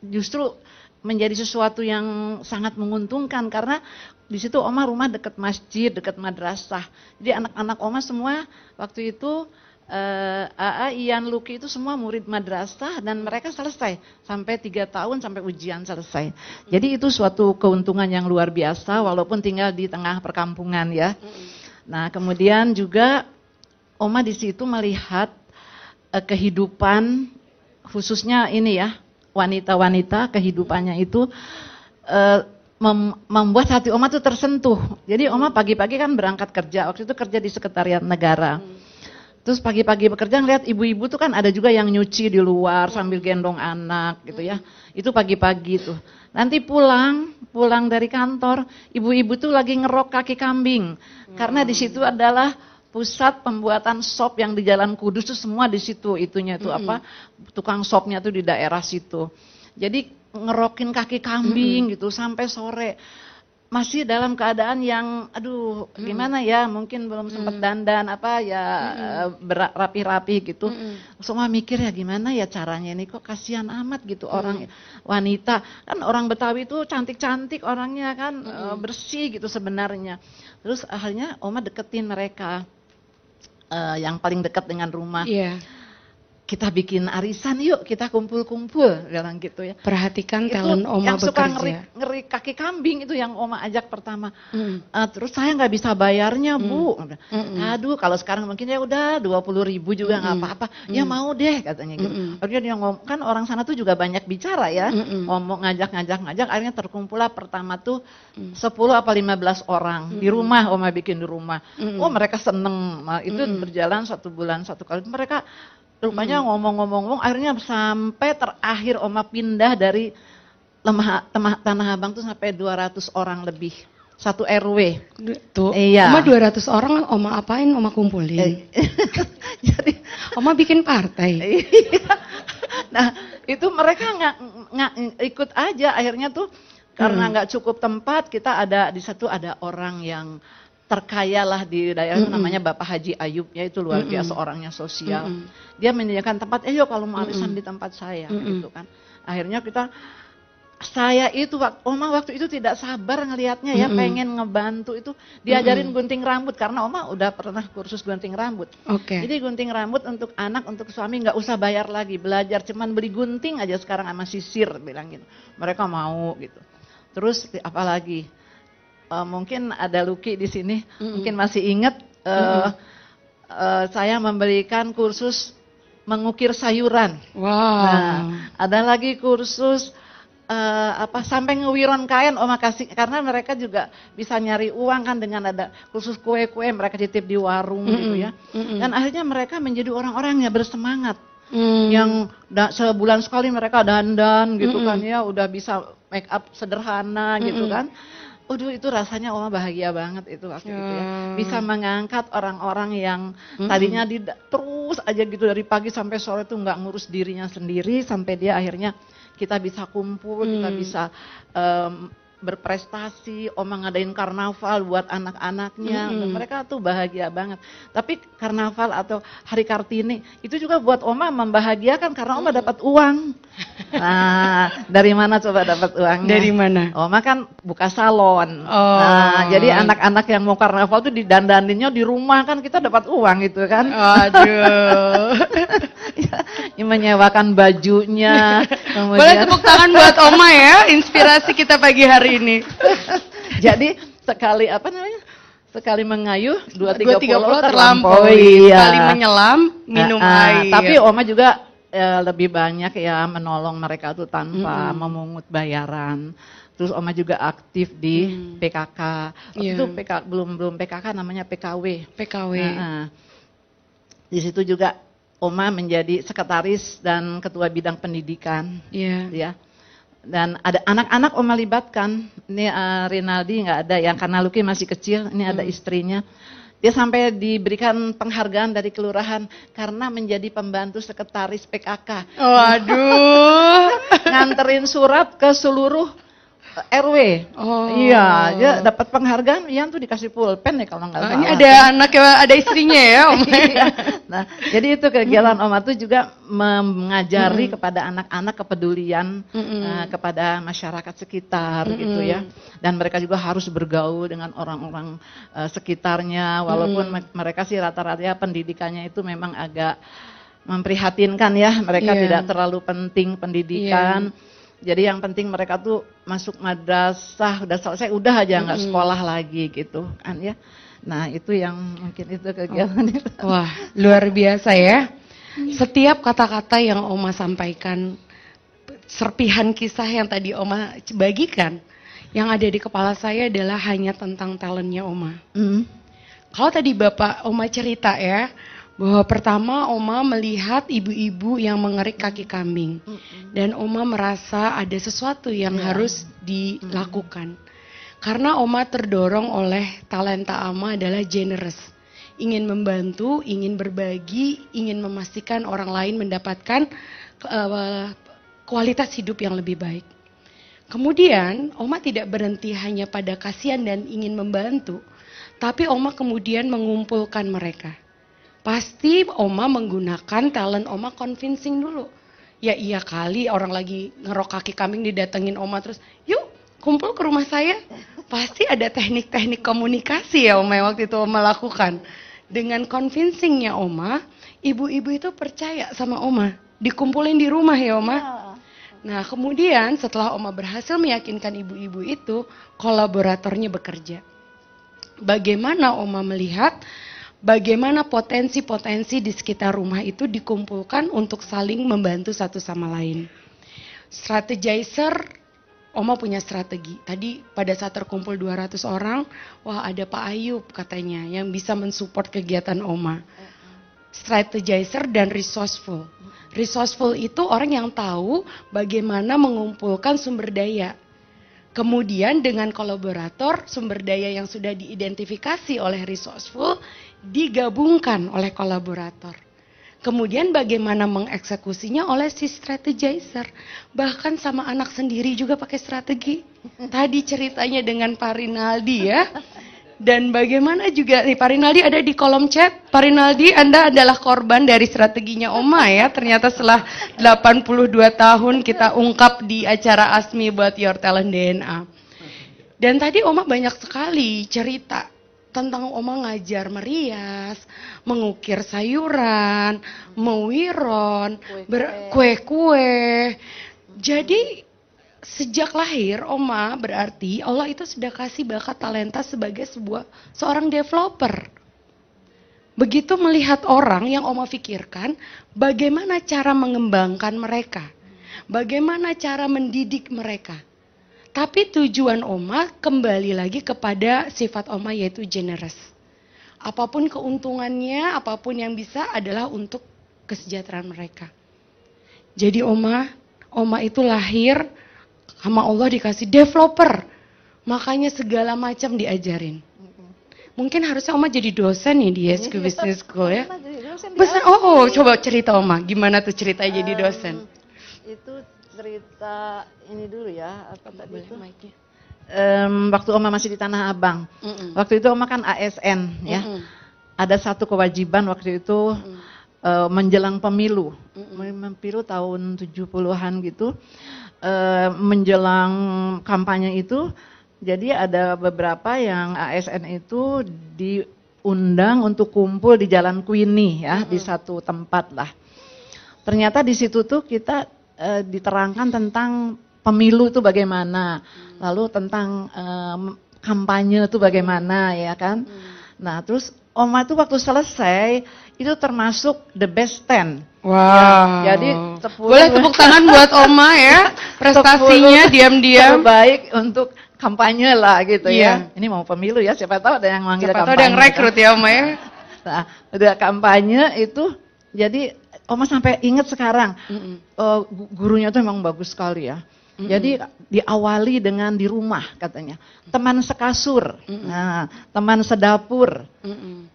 justru menjadi sesuatu yang sangat menguntungkan karena di situ Oma rumah dekat masjid, dekat madrasah. Jadi anak-anak Oma semua waktu itu AA, Ian, Luki itu semua murid madrasah dan mereka selesai sampai 3 tahun sampai ujian selesai. Jadi itu suatu keuntungan yang luar biasa walaupun tinggal di tengah perkampungan ya. Nah, kemudian juga Oma di situ melihat kehidupan khususnya ini ya, wanita-wanita kehidupannya itu membuat hati Oma tuh tersentuh. Jadi Oma pagi-pagi kan berangkat kerja, waktu itu kerja di Sekretariat Negara. Terus pagi-pagi bekerja ngeliat ibu-ibu tuh kan ada juga yang nyuci di luar sambil gendong anak gitu ya. Itu pagi-pagi tuh. Nanti pulang dari kantor, ibu-ibu tuh lagi ngerok kaki kambing. Karena di situ adalah pusat pembuatan sop yang di Jalan Kudus tuh semua di situ itunya tuh apa? Tukang sopnya tuh di daerah situ. Jadi ngerokin kaki kambing gitu sampai sore. Masih dalam keadaan yang aduh gimana ya, mungkin belum sempat dandan apa ya, rapi-rapi gitu. Semua mikir ya gimana ya caranya ini, kok kasihan amat gitu orang wanita. Kan orang Betawi itu cantik-cantik orangnya kan, bersih gitu sebenarnya. Terus akhirnya Oma deketin mereka yang paling dekat dengan rumah. Kita bikin arisan yuk, kita kumpul-kumpul, bilang gitu ya. Perhatikan Itu talent Oma yang suka bekerja. ngeri kaki kambing itu yang Oma ajak pertama. Terus saya nggak bisa bayarnya Bu. Aduh kalau sekarang mungkin ya udah 20.000 juga nggak apa-apa. Ya mau deh katanya gitu. Akhirnya dia ngomong, kan orang sana tuh juga banyak bicara ya. Ngomong ngajak, akhirnya terkumpul lah pertama tuh 10 apa 15 orang. Di rumah Oma bikin di rumah. Oh mereka seneng. Nah, itu berjalan 1 bulan 1 kali. Mereka rupanya ngomong-ngomong, akhirnya sampai terakhir Oma pindah dari Tanah Abang tuh sampai 200 orang lebih. 1 RW. Tuh, iya. Oma 200 orang, Oma apain? Oma kumpulin. Jadi Oma bikin partai. Nah, itu mereka nggak ikut aja akhirnya tuh karena nggak cukup tempat, kita ada di satu ada orang yang terkaya lah di daerah itu namanya Bapak Haji Ayub, ya itu luar biasa orangnya sosial. Dia menyediakan tempat, yuk kalau mau arisan di tempat saya gitu kan. Akhirnya saya itu Oma waktu itu tidak sabar ngelihatnya ya, pengen ngebantu itu, diajarin gunting rambut karena Oma udah pernah kursus gunting rambut. Jadi gunting rambut untuk anak, untuk suami nggak usah bayar lagi, belajar cuman beli gunting aja sekarang sama sisir, bilang gitu. Mereka mau gitu. Terus apalagi? Mungkin ada Luki di sini, mungkin masih ingat saya memberikan kursus mengukir sayuran. Nah, ada lagi kursus sampai ngewiron kain Oma kasih, karena mereka juga bisa nyari uang kan dengan ada kursus kue-kue mereka titip di warung gitu ya. Dan akhirnya mereka menjadi orang-orang yang bersemangat. Yang sebulan sekali mereka dandan gitu kan ya, udah bisa make up sederhana gitu kan. Aduh itu rasanya Oma bahagia banget itu waktu itu ya. Bisa mengangkat orang-orang yang tadinya terus aja gitu dari pagi sampai sore tuh nggak ngurus dirinya sendiri, sampai dia akhirnya kita bisa kumpul, kita bisa berprestasi. Oma ngadain karnaval buat anak-anaknya, mereka tuh bahagia banget. Tapi karnaval atau Hari Kartini itu juga buat Oma membahagiakan karena Oma dapat uang. Nah, dari mana coba dapat uangnya? Dari mana? Oma kan buka salon. Nah, jadi anak-anak yang mau karnaval tuh didandaninnya di rumah, kan kita dapat uang gitu kan. Aduh. Ya, menyewakan bajunya. Boleh tepuk tangan buat Oma ya, inspirasi kita pagi hari ini. Jadi sekali sekali mengayuh 2.30 terlampaui. Sekali menyelam minum air. Tapi Oma juga lebih banyak ya menolong mereka tuh tanpa memungut bayaran. Terus Oma juga aktif di PKK. Itu belum PKK, namanya PKW. Di situ juga Oma menjadi sekretaris dan ketua bidang pendidikan. Ya. Dan ada anak-anak Oma libatkan. Ini Rinaldi nggak ada, yang karena Luki masih kecil. Ini ada istrinya. Dia sampai diberikan penghargaan dari kelurahan karena menjadi pembantu sekretaris PKK. Waduh. Nganterin surat ke seluruh RW. Oh. Iya, dia dapat penghargaan, Ian tuh dikasih pulpen ya kalau nggak salah. Ini ada anak, ada istrinya ya, Om. Iya. Nah, jadi itu kegiatan Oma tuh juga mengajari kepada anak-anak kepedulian kepada masyarakat sekitar gitu ya. Dan mereka juga harus bergaul dengan orang-orang sekitarnya, walaupun mereka sih rata-rata pendidikannya itu memang agak memprihatinkan ya. Mereka tidak terlalu penting pendidikan. Jadi yang penting mereka tuh masuk madrasah, udah selesai, udah aja nggak sekolah lagi gitu kan ya. Nah itu yang mungkin itu kegiatan itu. Wah, luar biasa ya. Setiap kata-kata yang Oma sampaikan, serpihan kisah yang tadi Oma bagikan, yang ada di kepala saya adalah hanya tentang talentnya Oma. Kalau tadi Bapak Oma cerita ya, bahwa pertama Oma melihat ibu-ibu yang mengerik kaki kambing. Dan Oma merasa ada sesuatu yang harus dilakukan. Karena Oma terdorong oleh talenta Oma adalah generous. Ingin membantu, ingin berbagi, ingin memastikan orang lain mendapatkan kualitas hidup yang lebih baik. Kemudian Oma tidak berhenti hanya pada kasihan dan ingin membantu. Tapi Oma kemudian mengumpulkan mereka. Pasti Oma menggunakan talent Oma convincing dulu. Ya iya kali orang lagi ngerok kaki kambing didatengin Oma terus, yuk kumpul ke rumah saya. Pasti ada teknik-teknik komunikasi ya Oma yang waktu itu Oma lakukan. Dengan convincingnya Oma, ibu-ibu itu percaya sama Oma. Dikumpulin di rumah ya Oma. Nah kemudian setelah Oma berhasil meyakinkan ibu-ibu itu, kolaboratornya bekerja. Bagaimana Oma melihat bagaimana potensi-potensi di sekitar rumah itu dikumpulkan untuk saling membantu satu sama lain. Strategizer, Oma punya strategi. Tadi pada saat terkumpul 200 orang, wah ada Pak Ayub katanya yang bisa mensupport kegiatan Oma. Strategizer dan resourceful. Resourceful itu orang yang tahu bagaimana mengumpulkan sumber daya. Kemudian dengan kolaborator, sumber daya yang sudah diidentifikasi oleh resourceful, digabungkan oleh kolaborator. Kemudian bagaimana mengeksekusinya oleh si strategizer. Bahkan sama anak sendiri juga pakai strategi. Tadi ceritanya dengan Pak Rinaldi ya. Dan bagaimana juga, nih Pak Rinaldi ada di kolom chat. Pak Rinaldi, Anda adalah korban dari strateginya Oma ya. Ternyata setelah 82 tahun kita ungkap di acara ASMI About Your Talent DNA. Dan tadi Oma banyak sekali cerita tentang Oma ngajar merias, mengukir sayuran, mewiron, kue-kue. Jadi sejak lahir Oma berarti Allah itu sudah kasih bakat talenta sebagai seorang developer. Begitu melihat orang yang Oma pikirkan, bagaimana cara mengembangkan mereka, bagaimana cara mendidik mereka. Tapi tujuan Oma kembali lagi kepada sifat Oma yaitu generous. Apapun keuntungannya, apapun yang bisa adalah untuk kesejahteraan mereka. Jadi Oma itu lahir sama Allah dikasih developer. Makanya segala macam diajarin. Mungkin harusnya Oma jadi dosen nih di YSQ Business School ya. Coba cerita Oma, gimana tuh ceritanya jadi dosen? Itu cerita ini dulu ya, apa tadi itu? Waktu Oma masih di Tanah Abang. Waktu itu Oma kan ASN ya. Ada satu kewajiban waktu itu menjelang pemilu. Pemilu tahun 70-an gitu. Menjelang kampanye itu, jadi ada beberapa yang ASN itu diundang untuk kumpul di Jalan Queenie ya, di satu tempat lah. Ternyata di situ tuh kita diterangkan tentang pemilu itu bagaimana, lalu tentang kampanye itu bagaimana ya kan. Nah terus Oma itu waktu selesai itu termasuk the best 10. Wow. Ya, jadi boleh tepuk tangan buat Oma ya, prestasinya diam-diam. Terbaik untuk kampanye lah gitu ya. Ini mau pemilu ya, siapa tahu ada yang manggil kampanye. Siapa tahu ada yang rekrut ya Oma ya. Nah, udah kampanye itu, jadi Oma sampai ingat sekarang, gurunya tuh memang bagus sekali ya. Jadi diawali dengan di rumah katanya. Teman sekasur, nah, teman sedapur,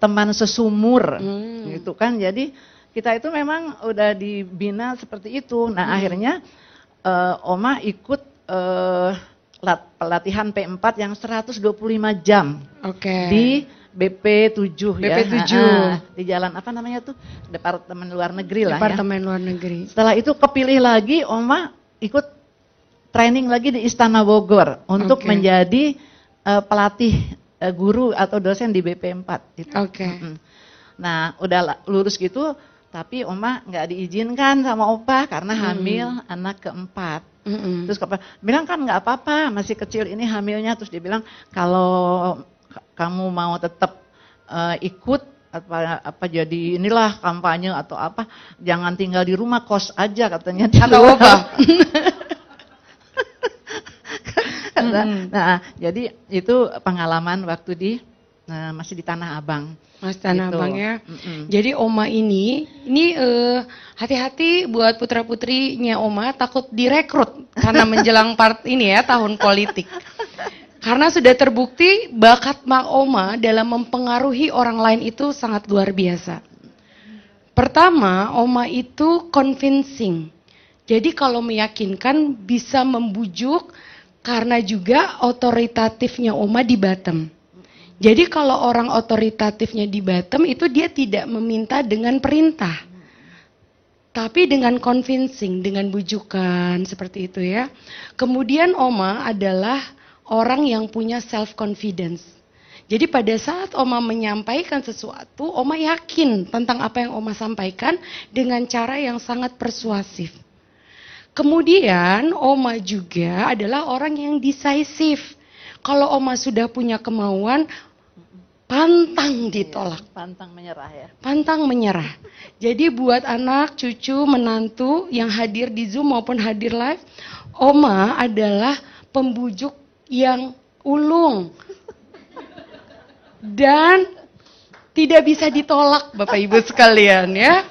teman sesumur, gitu kan. Jadi kita itu memang udah dibina seperti itu. Nah akhirnya Oma ikut pelatihan P4 yang 125 jam di BP7 ya. BP7. Di jalan apa namanya tuh? Departemen Luar Negeri lah ya. Departemen Luar Negeri. Setelah itu kepilih lagi Oma ikut training lagi di Istana Bogor untuk menjadi pelatih guru atau dosen di BP4 itu. Nah, udah lulus gitu, tapi Oma nggak diizinkan sama Opa karena hamil anak keempat. Terus bilang kan nggak apa-apa, masih kecil ini hamilnya. Terus dia bilang kalau kamu mau tetap ikut apa jadi inilah kampanye atau apa, jangan tinggal di rumah, kos aja katanya. Kata Opa. Nah, jadi itu pengalaman waktu di masih di Tanah Abang. Mas Tanah Abang ya. Jadi Oma ini hati-hati buat putra-putrinya Oma takut direkrut karena menjelang ini ya tahun politik. Karena sudah terbukti bakat Mak Oma dalam mempengaruhi orang lain itu sangat luar biasa. Pertama, Oma itu convincing. Jadi kalau meyakinkan bisa membujuk karena juga otoritatifnya Oma di Batam. Jadi kalau orang otoritatifnya di Batam itu dia tidak meminta dengan perintah. Tapi dengan convincing, dengan bujukan seperti itu ya. Kemudian Oma adalah orang yang punya self confidence. Jadi pada saat Oma menyampaikan sesuatu, Oma yakin tentang apa yang Oma sampaikan dengan cara yang sangat persuasif. Kemudian Oma juga adalah orang yang decisive. Kalau Oma sudah punya kemauan, pantang ditolak. Pantang menyerah ya. Pantang menyerah. Jadi buat anak, cucu, menantu yang hadir di Zoom maupun hadir live, Oma adalah pembujuk yang ulung. Dan tidak bisa ditolak Bapak Ibu sekalian ya.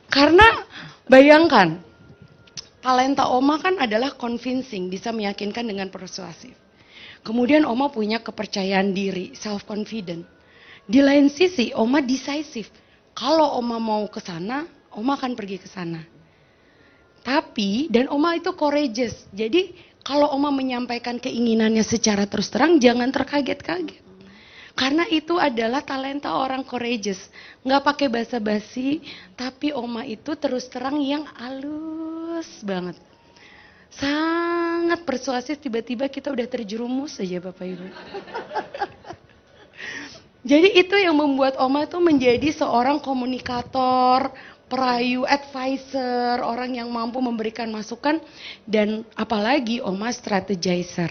Karena bayangkan, talenta Oma kan adalah convincing, bisa meyakinkan dengan persuasif. Kemudian Oma punya kepercayaan diri, self confident. Di lain sisi Oma decisive. Kalau Oma mau ke sana, Oma akan pergi ke sana. Tapi dan Oma itu courageous. Jadi kalau Oma menyampaikan keinginannya secara terus terang, jangan terkaget-kaget. Karena itu adalah talenta orang courageous. Nggak pakai basa-basi, tapi Oma itu terus terang yang halus banget. Sangat persuasif, tiba-tiba kita udah terjerumus saja Bapak Ibu. Jadi itu yang membuat Oma itu menjadi seorang komunikator, perayu, advisor, orang yang mampu memberikan masukan, dan apalagi Oma strategizer.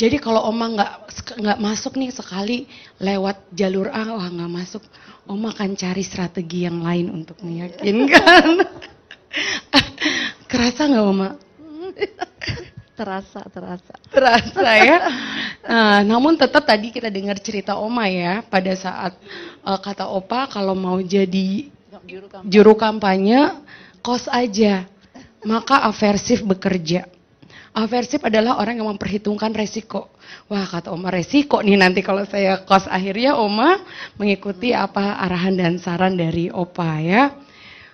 Jadi kalau Oma nggak masuk nih sekali lewat jalur A, wah nggak masuk, Oma akan cari strategi yang lain untuk meyakinkan. Kerasa nggak Oma? Terasa ya. Nah, namun tetap tadi kita dengar cerita Oma ya, pada saat kata Opa kalau mau jadi juru kampanye, kos aja, maka aversif bekerja. Aversif adalah orang yang memperhitungkan resiko. Wah kata Oma, resiko nih nanti kalau saya kos. Akhirnya Oma mengikuti apa arahan dan saran dari Opa ya.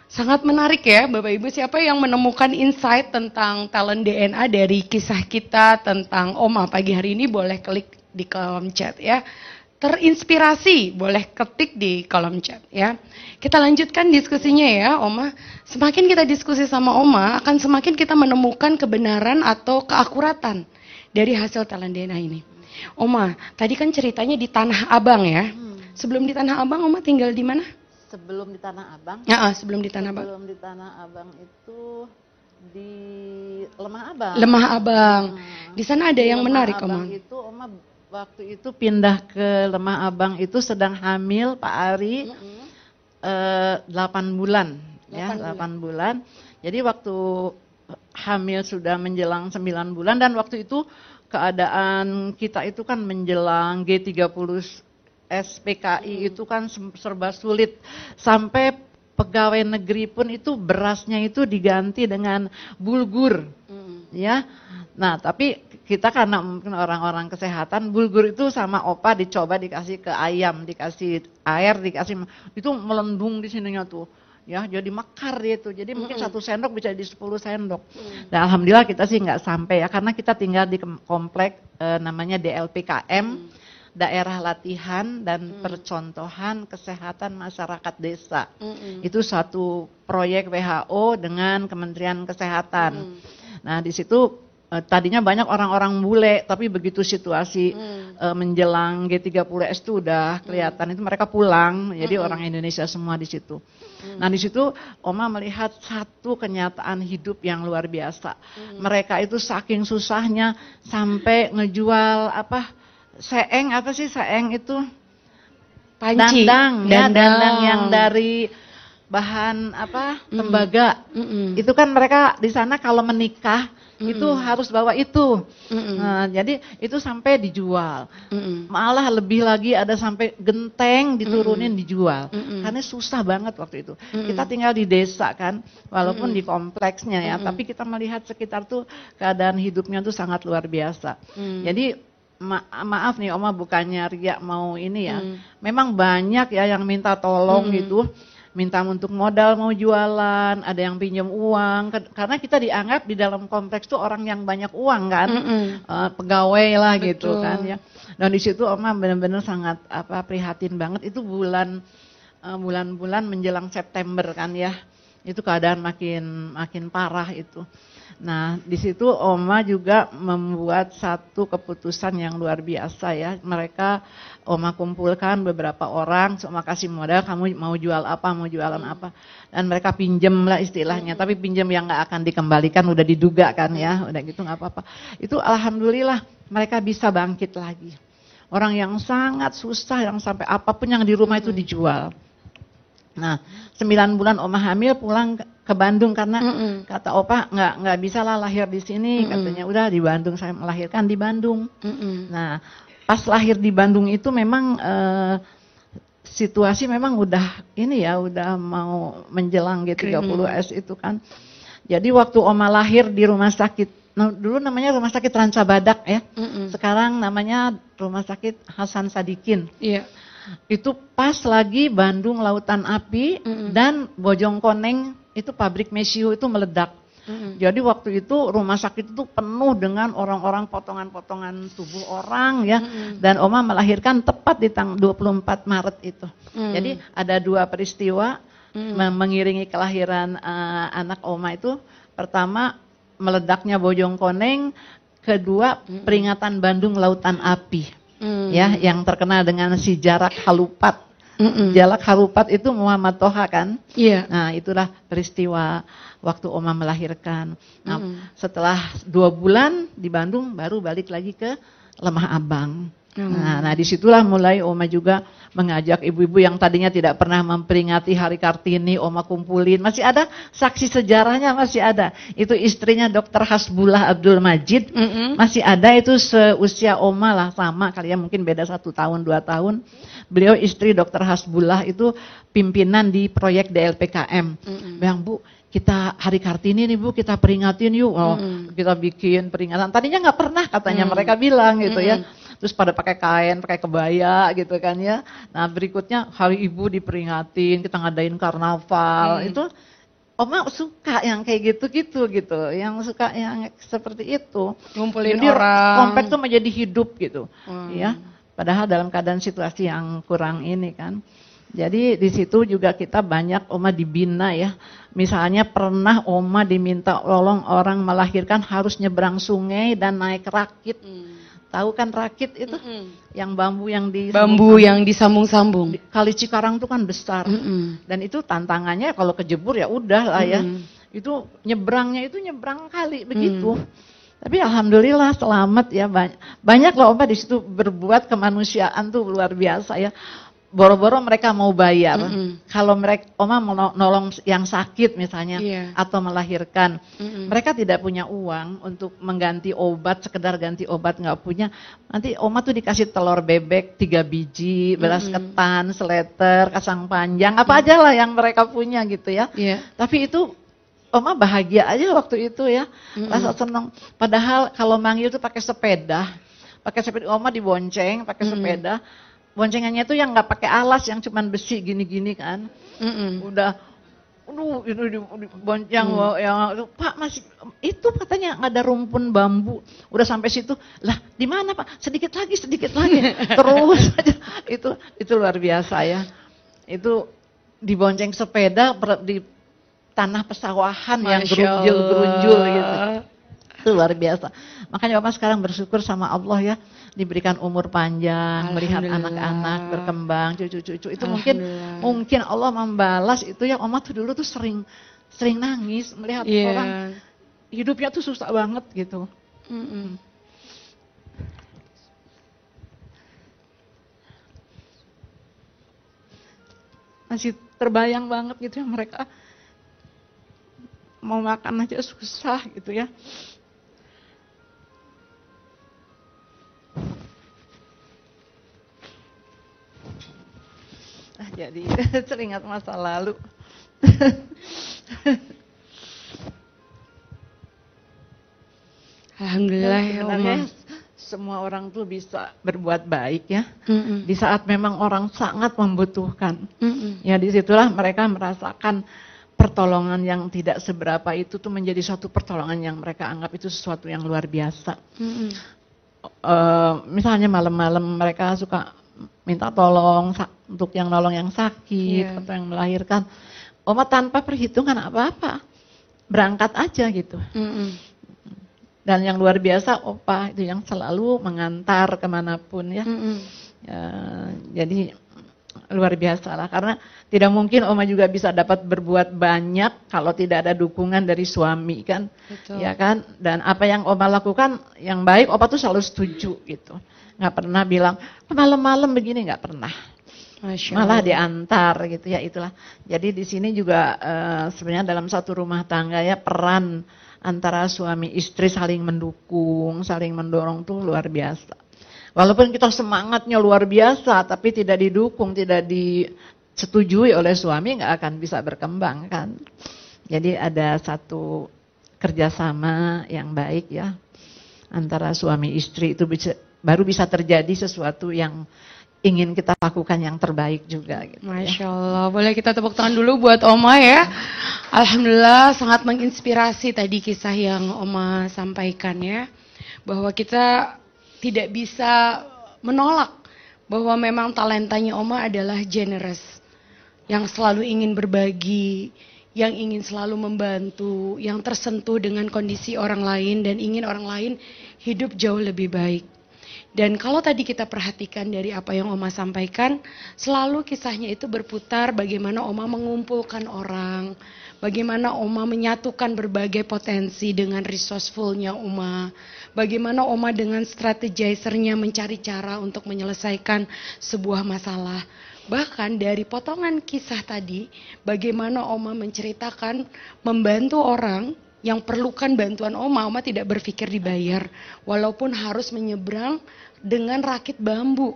Sangat menarik ya Bapak Ibu, siapa yang menemukan insight tentang talent DNA dari kisah kita tentang Oma pagi hari ini boleh klik di kolom chat ya. Terinspirasi boleh ketik di kolom chat ya. Kita lanjutkan diskusinya ya Oma. Semakin kita diskusi sama Oma, akan semakin kita menemukan kebenaran atau keakuratan dari hasil talent DNA ini. Oma, tadi kan ceritanya di Tanah Abang ya. Sebelum di Tanah Abang Oma tinggal di mana? Sebelum di Tanah Abang. Ya, sebelum di Tanah Abang. Sebelum di Tanah Abang itu di Lemah Abang. Lemah Abang. Di sana ada yang menarik Oma. Itu Oma waktu itu pindah ke Lemah Abang itu sedang hamil Pak Ari 8 bulan ya, 8 bulan. Jadi waktu hamil sudah menjelang 9 bulan dan waktu itu keadaan kita itu kan menjelang G30 SPKI itu kan serba sulit sampai pegawai negeri pun itu berasnya itu diganti dengan bulgur, ya. Nah, tapi kita karena mungkin orang-orang kesehatan, bulgur itu sama opa dicoba dikasih ke ayam, dikasih air, dikasih itu melendung di sininya tuh. Ya, jadi mekar dia tuh. Jadi mungkin 1 sendok bisa jadi 10 sendok. Dan alhamdulillah kita sih nggak sampai ya, karena kita tinggal di komplek namanya DLPKM, Daerah Latihan dan Percontohan Kesehatan Masyarakat Desa. Itu satu proyek WHO dengan Kementerian Kesehatan. Nah, di situ tadinya banyak orang-orang bule, tapi begitu situasi menjelang G30S itu udah kelihatan itu mereka pulang, jadi orang Indonesia semua di situ. Nah, di situ Oma melihat satu kenyataan hidup yang luar biasa. Mereka itu saking susahnya sampai ngejual seeng itu? Panci. Dandang yang dari bahan tembaga. Itu kan mereka di sana kalau menikah itu harus bawa itu. Nah, jadi itu sampai dijual. Malah lebih lagi ada sampai genteng diturunin dijual. Karena susah banget waktu itu. Kita tinggal di desa kan, walaupun di kompleksnya ya, tapi kita melihat sekitar tuh keadaan hidupnya tuh sangat luar biasa. Jadi maaf nih Oma, bukannya riak mau ini ya. Memang banyak ya yang minta tolong gitu. Minta untuk modal mau jualan, ada yang pinjam uang, karena kita dianggap di dalam kompleks tuh orang yang banyak uang kan, pegawai lah. Betul. Gitu kan ya. Dan di situ Oma benar-benar sangat prihatin banget. Itu bulan-bulan menjelang September kan ya, itu keadaan makin parah itu. Nah, di situ Oma juga membuat satu keputusan yang luar biasa ya. Mereka Oma kumpulkan beberapa orang, Oma kasih modal, kamu mau jual apa, mau jualan apa. Dan mereka pinjem lah istilahnya, tapi pinjem yang gak akan dikembalikan, udah diduga kan ya, udah gitu gak apa-apa. Itu alhamdulillah mereka bisa bangkit lagi. Orang yang sangat susah, yang sampai apapun yang di rumah itu dijual. Nah, 9 bulan Oma hamil pulang ke Bandung karena kata Opa nggak bisa lah lahir di sini, katanya udah di Bandung, saya melahirkan di Bandung. Nah, pas lahir di Bandung itu memang situasi memang udah ini ya, udah mau menjelang G30S itu kan. Jadi waktu Oma lahir di rumah sakit, dulu namanya Rumah Sakit Ranca Badak ya, sekarang namanya Rumah Sakit Hasan Sadikin. Iya. Itu pas lagi Bandung Lautan Api dan Bojongkoneng itu pabrik Mesiu itu meledak. Jadi waktu itu rumah sakit itu penuh dengan orang-orang potongan-potongan tubuh orang ya. Dan Oma melahirkan tepat di tanggal 24 Maret itu. Jadi ada 2 peristiwa mengiringi kelahiran anak Oma itu. Pertama meledaknya Bojongkoneng, kedua peringatan Bandung Lautan Api. Ya, yang terkenal dengan si Jarak Halupat. Jalak Harupat itu Muhammad Toha kan? Iya. Nah, itulah peristiwa waktu Oma melahirkan. Nah, setelah 2 bulan di Bandung baru balik lagi ke Lemah Abang. Nah, disitulah mulai Oma juga mengajak ibu-ibu yang tadinya tidak pernah memperingati Hari Kartini, Oma kumpulin. Masih ada saksi sejarahnya, masih ada. Itu istrinya Dr. Hasbullah Abdul Majid, masih ada, itu seusia Oma lah, sama kali ya, mungkin beda 1 tahun 2 tahun. Beliau istri Dr. Hasbullah itu pimpinan di proyek DLPKM. Bilang, Bu, kita Hari Kartini nih Bu, kita peringatin yuk. Kita bikin peringatan. Tadinya nggak pernah katanya mereka bilang gitu ya. Terus pada pakai kain, pakai kebaya gitu kan ya. Nah, berikutnya Hari Ibu diperingatin, kita ngadain karnaval. Itu Oma suka yang kayak gitu-gitu gitu. Yang suka yang seperti itu. Ngumpulin jadi orang. Komplek tuh menjadi hidup gitu. Ya. Padahal dalam keadaan situasi yang kurang ini kan. Jadi di situ juga kita banyak Oma dibina ya. Misalnya pernah Oma diminta tolong orang melahirkan harus nyebrang sungai dan naik rakit. Tahu kan rakit itu? Yang bambu yang disambung-sambung. Kali Cikarang itu kan besar. Dan itu tantangannya kalau kejebur ya udah lah ya. Itu nyebrang kali begitu. Tapi alhamdulillah selamat ya, banyak lah Oma di situ berbuat kemanusiaan tuh luar biasa ya. boro-boro mereka mau bayar. Kalau mereka Oma mau nolong yang sakit misalnya atau melahirkan, mereka tidak punya uang untuk mengganti obat, sekedar ganti obat nggak punya. Nanti Oma tuh dikasih telur bebek 3 biji, beras ketan, seleter, kacang panjang, apa aja lah yang mereka punya gitu ya. Tapi itu Oma bahagia aja waktu itu ya, rasa senang. Padahal kalau manggil tuh pakai sepeda Oma dibonceng pakai sepeda. Boncengannya itu yang nggak pakai alas, yang cuman besi gini-gini kan. Udah, itu bonceng yang Pak masih itu katanya nggak ada rumpun bambu. Udah sampai situ, lah di mana Pak? Sedikit lagi, terus aja. Itu luar biasa ya. Itu dibonceng sepeda di tanah pesawahan yang gerunjul gitu. Itu luar biasa. Makanya Bapak sekarang bersyukur sama Allah ya, diberikan umur panjang, melihat anak-anak berkembang, cucu-cucu. Itu mungkin Allah membalas itu ya. Oma tuh dulu tuh sering nangis melihat orang hidupnya tuh susah banget gitu. Masih terbayang banget gitu ya, mereka mau makan aja susah gitu ya. Jadi teringat masa lalu. Alhamdulillah ya Oma. Semua orang tuh bisa berbuat baik ya. Di saat memang orang sangat membutuhkan. Ya disitulah mereka merasakan pertolongan yang tidak seberapa itu tuh menjadi suatu pertolongan yang mereka anggap itu sesuatu yang luar biasa. Misalnya malam-malam mereka suka minta tolong untuk yang nolong yang sakit atau yang melahirkan. Oma tanpa perhitungan apa-apa, berangkat aja gitu. Dan yang luar biasa Opa itu yang selalu mengantar kemanapun ya. Jadi luar biasa lah, karena tidak mungkin Oma juga bisa dapat berbuat banyak kalau tidak ada dukungan dari suami kan. Betul. Ya kan. Dan apa yang Oma lakukan yang baik, Opa tuh selalu setuju gitu. Nggak pernah bilang malam-malam begini, nggak pernah. Malah diantar gitu ya, itulah. Jadi di sini juga sebenarnya dalam satu rumah tangga ya, peran antara suami istri saling mendukung, saling mendorong tuh luar biasa. Walaupun kita semangatnya luar biasa, tapi tidak didukung, tidak disetujui oleh suami, nggak akan bisa berkembang kan. Jadi ada satu kerjasama yang baik ya antara suami istri, itu baru bisa terjadi sesuatu yang ingin kita lakukan yang terbaik juga gitu. Masya Allah, boleh kita tepuk tangan dulu buat Oma ya. Alhamdulillah sangat menginspirasi tadi kisah yang Oma sampaikan ya. Bahwa kita tidak bisa menolak bahwa memang talentanya Oma adalah generous. Yang selalu ingin berbagi, yang ingin selalu membantu, yang tersentuh dengan kondisi orang lain dan ingin orang lain hidup jauh lebih baik. Dan kalau tadi kita perhatikan dari apa yang Oma sampaikan, selalu kisahnya itu berputar bagaimana Oma mengumpulkan orang, bagaimana Oma menyatukan berbagai potensi dengan resourceful-nya Oma, bagaimana Oma dengan strategizernya mencari cara untuk menyelesaikan sebuah masalah. Bahkan dari potongan kisah tadi, bagaimana Oma menceritakan membantu orang yang perlukan bantuan Oma tidak berpikir dibayar, walaupun harus menyeberang dengan rakit bambu.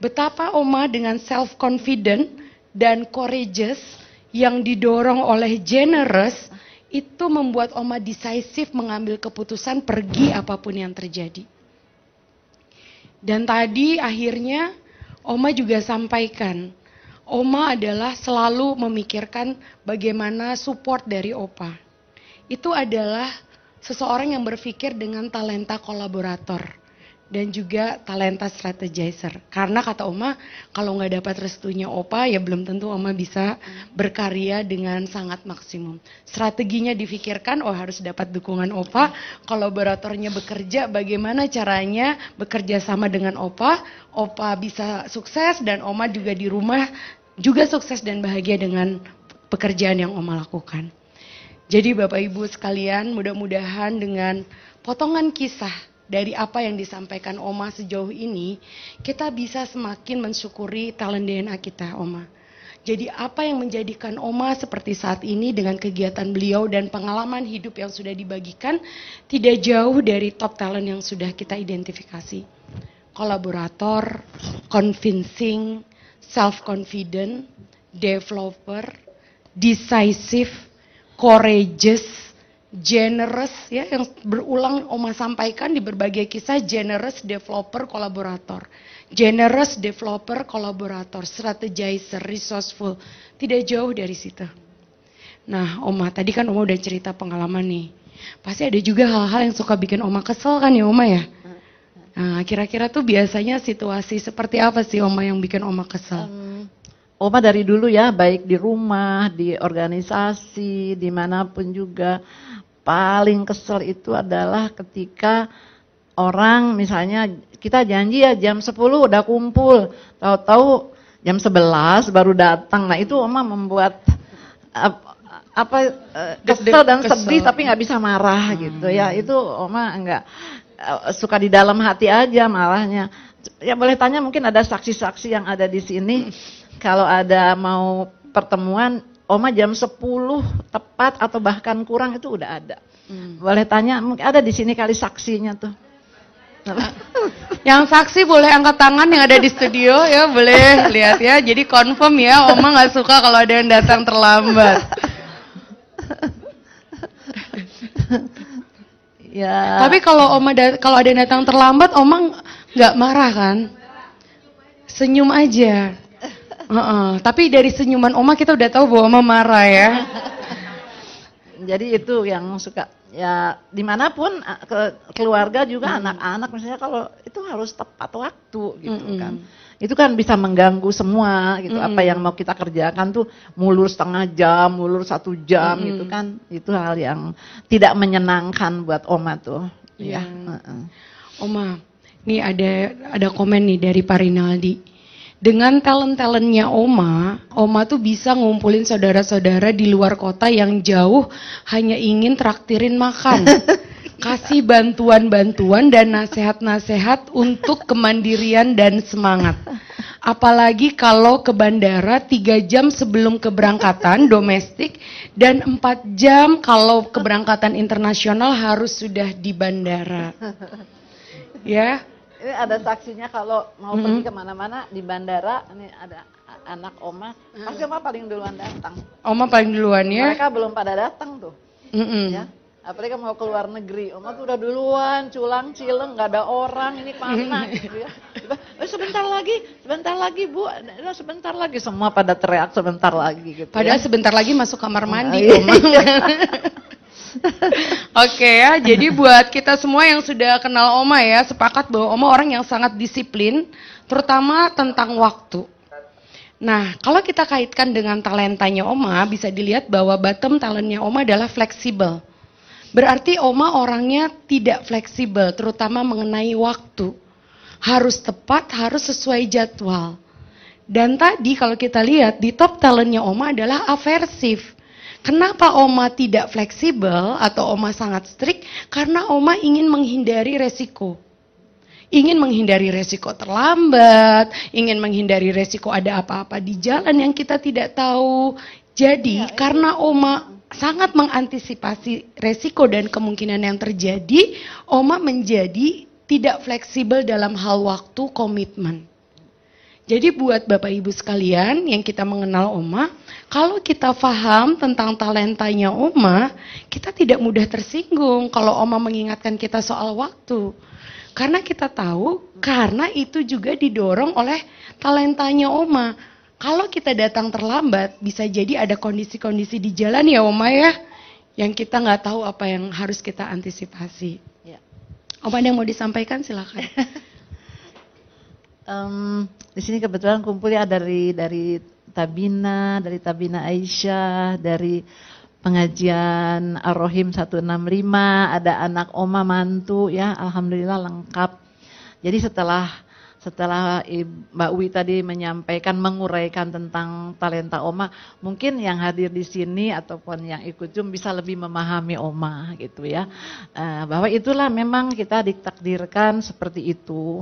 Betapa Oma dengan self-confident dan courageous yang didorong oleh generous, itu membuat Oma decisive mengambil keputusan pergi apapun yang terjadi. Dan tadi akhirnya Oma juga sampaikan, Oma adalah selalu memikirkan bagaimana support dari Opa. Itu adalah seseorang yang berpikir dengan talenta kolaborator dan juga talenta strategizer. Karena kata Oma, kalau nggak dapat restunya Opa, ya belum tentu Oma bisa berkarya dengan sangat maksimum. Strateginya difikirkan, harus dapat dukungan Opa, kolaboratornya bekerja, bagaimana caranya bekerja sama dengan Opa bisa sukses, dan Oma juga di rumah juga sukses dan bahagia dengan pekerjaan yang Oma lakukan. Jadi Bapak Ibu sekalian, mudah-mudahan dengan potongan kisah dari apa yang disampaikan Oma sejauh ini, kita bisa semakin mensyukuri talent DNA kita, Oma. Jadi apa yang menjadikan Oma seperti saat ini dengan kegiatan beliau dan pengalaman hidup yang sudah dibagikan tidak jauh dari top talent yang sudah kita identifikasi. Kolaborator, convincing, self-confident, developer, decisive, courageous, generous, ya, yang berulang Oma sampaikan di berbagai kisah, generous, developer, kolaborator. Generous, developer, kolaborator, strategizer, resourceful. Tidak jauh dari situ. Nah, Oma, tadi kan Oma udah cerita pengalaman nih. Pasti ada juga hal-hal yang suka bikin Oma kesel kan ya Oma ya? Nah, kira-kira tuh biasanya situasi seperti apa sih Oma yang bikin Oma kesel? Oma dari dulu ya, baik di rumah, di organisasi, dimanapun juga, paling kesel itu adalah ketika orang misalnya kita janji ya jam 10 udah kumpul, tahu-tahu jam 11 baru datang. Nah itu Oma membuat kesel dan sedih tapi nggak bisa marah gitu ya. Itu Oma nggak suka di dalam hati aja malahnya. Ya boleh tanya, mungkin ada saksi-saksi yang ada di sini. Kalau ada mau pertemuan, Oma jam 10 tepat atau bahkan kurang itu udah ada. Boleh tanya, mungkin ada di sini kali saksinya tuh. Yang saksi boleh angkat tangan yang ada di studio ya, boleh lihat ya. Jadi confirm ya, Oma nggak suka kalau ada yang datang terlambat. Ya. Tapi kalau kalau ada yang datang terlambat, Oma nggak marah kan? Senyum aja. Tapi dari senyuman Oma kita udah tahu bahwa Oma marah ya. Jadi itu yang suka ya dimanapun keluarga juga anak-anak misalnya kalau itu harus tepat waktu gitu kan. Itu kan bisa mengganggu semua gitu. Apa yang mau kita kerjakan tuh mulur setengah jam, mulur 1 jam gitu kan. Itu hal yang tidak menyenangkan buat Oma tuh. Iya. Oma, nih ada komen nih dari Pak Rinaldi. Dengan talent-talentnya Oma tuh bisa ngumpulin saudara-saudara di luar kota yang jauh hanya ingin traktirin makan. Kasih bantuan-bantuan dan nasihat-nasihat untuk kemandirian dan semangat. Apalagi kalau ke bandara 3 jam sebelum keberangkatan domestik dan 4 jam kalau keberangkatan internasional harus sudah di bandara. Ya. Ini ada saksinya kalau mau pergi kemana-mana di bandara, ini ada anak Oma, pasti Oma paling duluan datang. Oma paling duluan ya? Mereka belum pada datang tuh. Ya. Apalagi mau keluar negeri, Oma tuh udah duluan, culang cileng, nggak ada orang, ini mana gitu ya. Sebentar lagi Bu, sebentar lagi, semua pada teriak sebentar lagi gitu. Padahal ya. Sebentar lagi masuk kamar mandi Oma. Oke ya, jadi buat kita semua yang sudah kenal Oma ya, sepakat bahwa Oma orang yang sangat disiplin, terutama tentang waktu. Nah, kalau kita kaitkan dengan talentanya Oma, bisa dilihat bahwa bottom talentnya Oma adalah fleksibel. Berarti Oma orangnya tidak fleksibel, terutama mengenai waktu. Harus tepat, harus sesuai jadwal. Dan tadi kalau kita lihat, di top talentnya Oma adalah aversif. Kenapa Oma tidak fleksibel atau Oma sangat strict? Karena Oma ingin menghindari resiko. Ingin menghindari resiko terlambat, ingin menghindari resiko ada apa-apa di jalan yang kita tidak tahu. Jadi karena Oma sangat mengantisipasi resiko dan kemungkinan yang terjadi, Oma menjadi tidak fleksibel dalam hal waktu komitmen. Jadi buat Bapak Ibu sekalian yang kita mengenal Oma, kalau kita paham tentang talentanya Oma, kita tidak mudah tersinggung kalau Oma mengingatkan kita soal waktu. Karena kita tahu, karena itu juga didorong oleh talentanya Oma. Kalau kita datang terlambat, bisa jadi ada kondisi-kondisi di jalan ya Oma ya, yang kita nggak tahu apa yang harus kita antisipasi. Ya. Oma ada yang mau disampaikan silakan. Di sini kebetulan kumpul ya dari Tabina, dari Tabina Aisyah, dari pengajian Ar-Rohim 165, ada anak Oma mantu ya, alhamdulillah lengkap. Jadi setelah setelah Mbak Wi tadi menyampaikan, menguraikan tentang talenta Oma, mungkin yang hadir di sini ataupun yang ikut Zoom bisa lebih memahami Oma gitu ya. Bahwa itulah memang kita ditakdirkan seperti itu.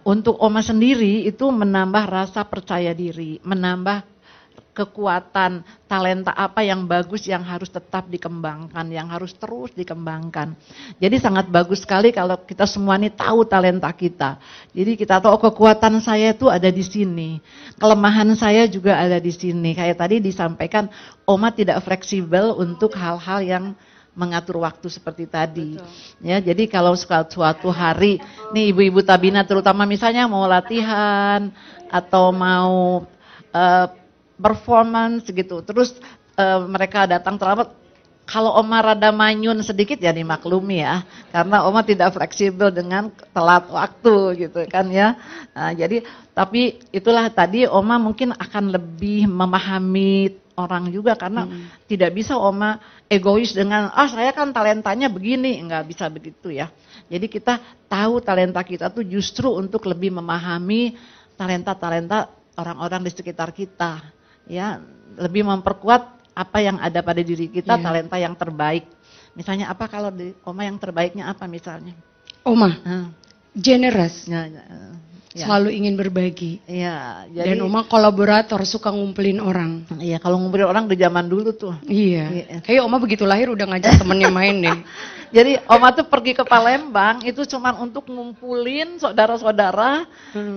Untuk Oma sendiri itu menambah rasa percaya diri, menambah kekuatan, talenta apa yang bagus yang harus tetap dikembangkan, yang harus terus dikembangkan. Jadi sangat bagus sekali kalau kita semua ini tahu talenta kita. Jadi kita tahu kekuatan saya itu ada di sini, kelemahan saya juga ada di sini. Kayak tadi disampaikan, Oma tidak fleksibel untuk hal-hal yang mengatur waktu seperti tadi. Betul. Ya, jadi kalau suatu hari, nih ibu-ibu Tabina terutama misalnya mau latihan atau mau performance gitu, terus mereka datang terlambat, kalau Oma rada manyun sedikit ya dimaklumi ya, karena Oma tidak fleksibel dengan telat waktu gitu kan ya. Nah, jadi tapi itulah tadi Oma mungkin akan lebih memahami orang juga, karena tidak bisa Oma egois dengan saya kan talentanya begini, enggak bisa begitu ya. Jadi kita tahu talenta kita tuh justru untuk lebih memahami talenta-talenta orang-orang di sekitar kita. Ya, lebih memperkuat apa yang ada pada diri kita, talenta yang terbaik. Misalnya apa kalau di Oma yang terbaiknya apa misalnya? Oma, generous. Ya. Selalu ingin berbagi. Iya, jadi dan Oma kolaborator, suka ngumpulin orang. Iya, kalau ngumpulin orang di zaman dulu tuh. Iya. Kayak Oma begitu lahir udah ngajak temennya main deh. Jadi Oma tuh pergi ke Palembang itu cuman untuk ngumpulin saudara-saudara,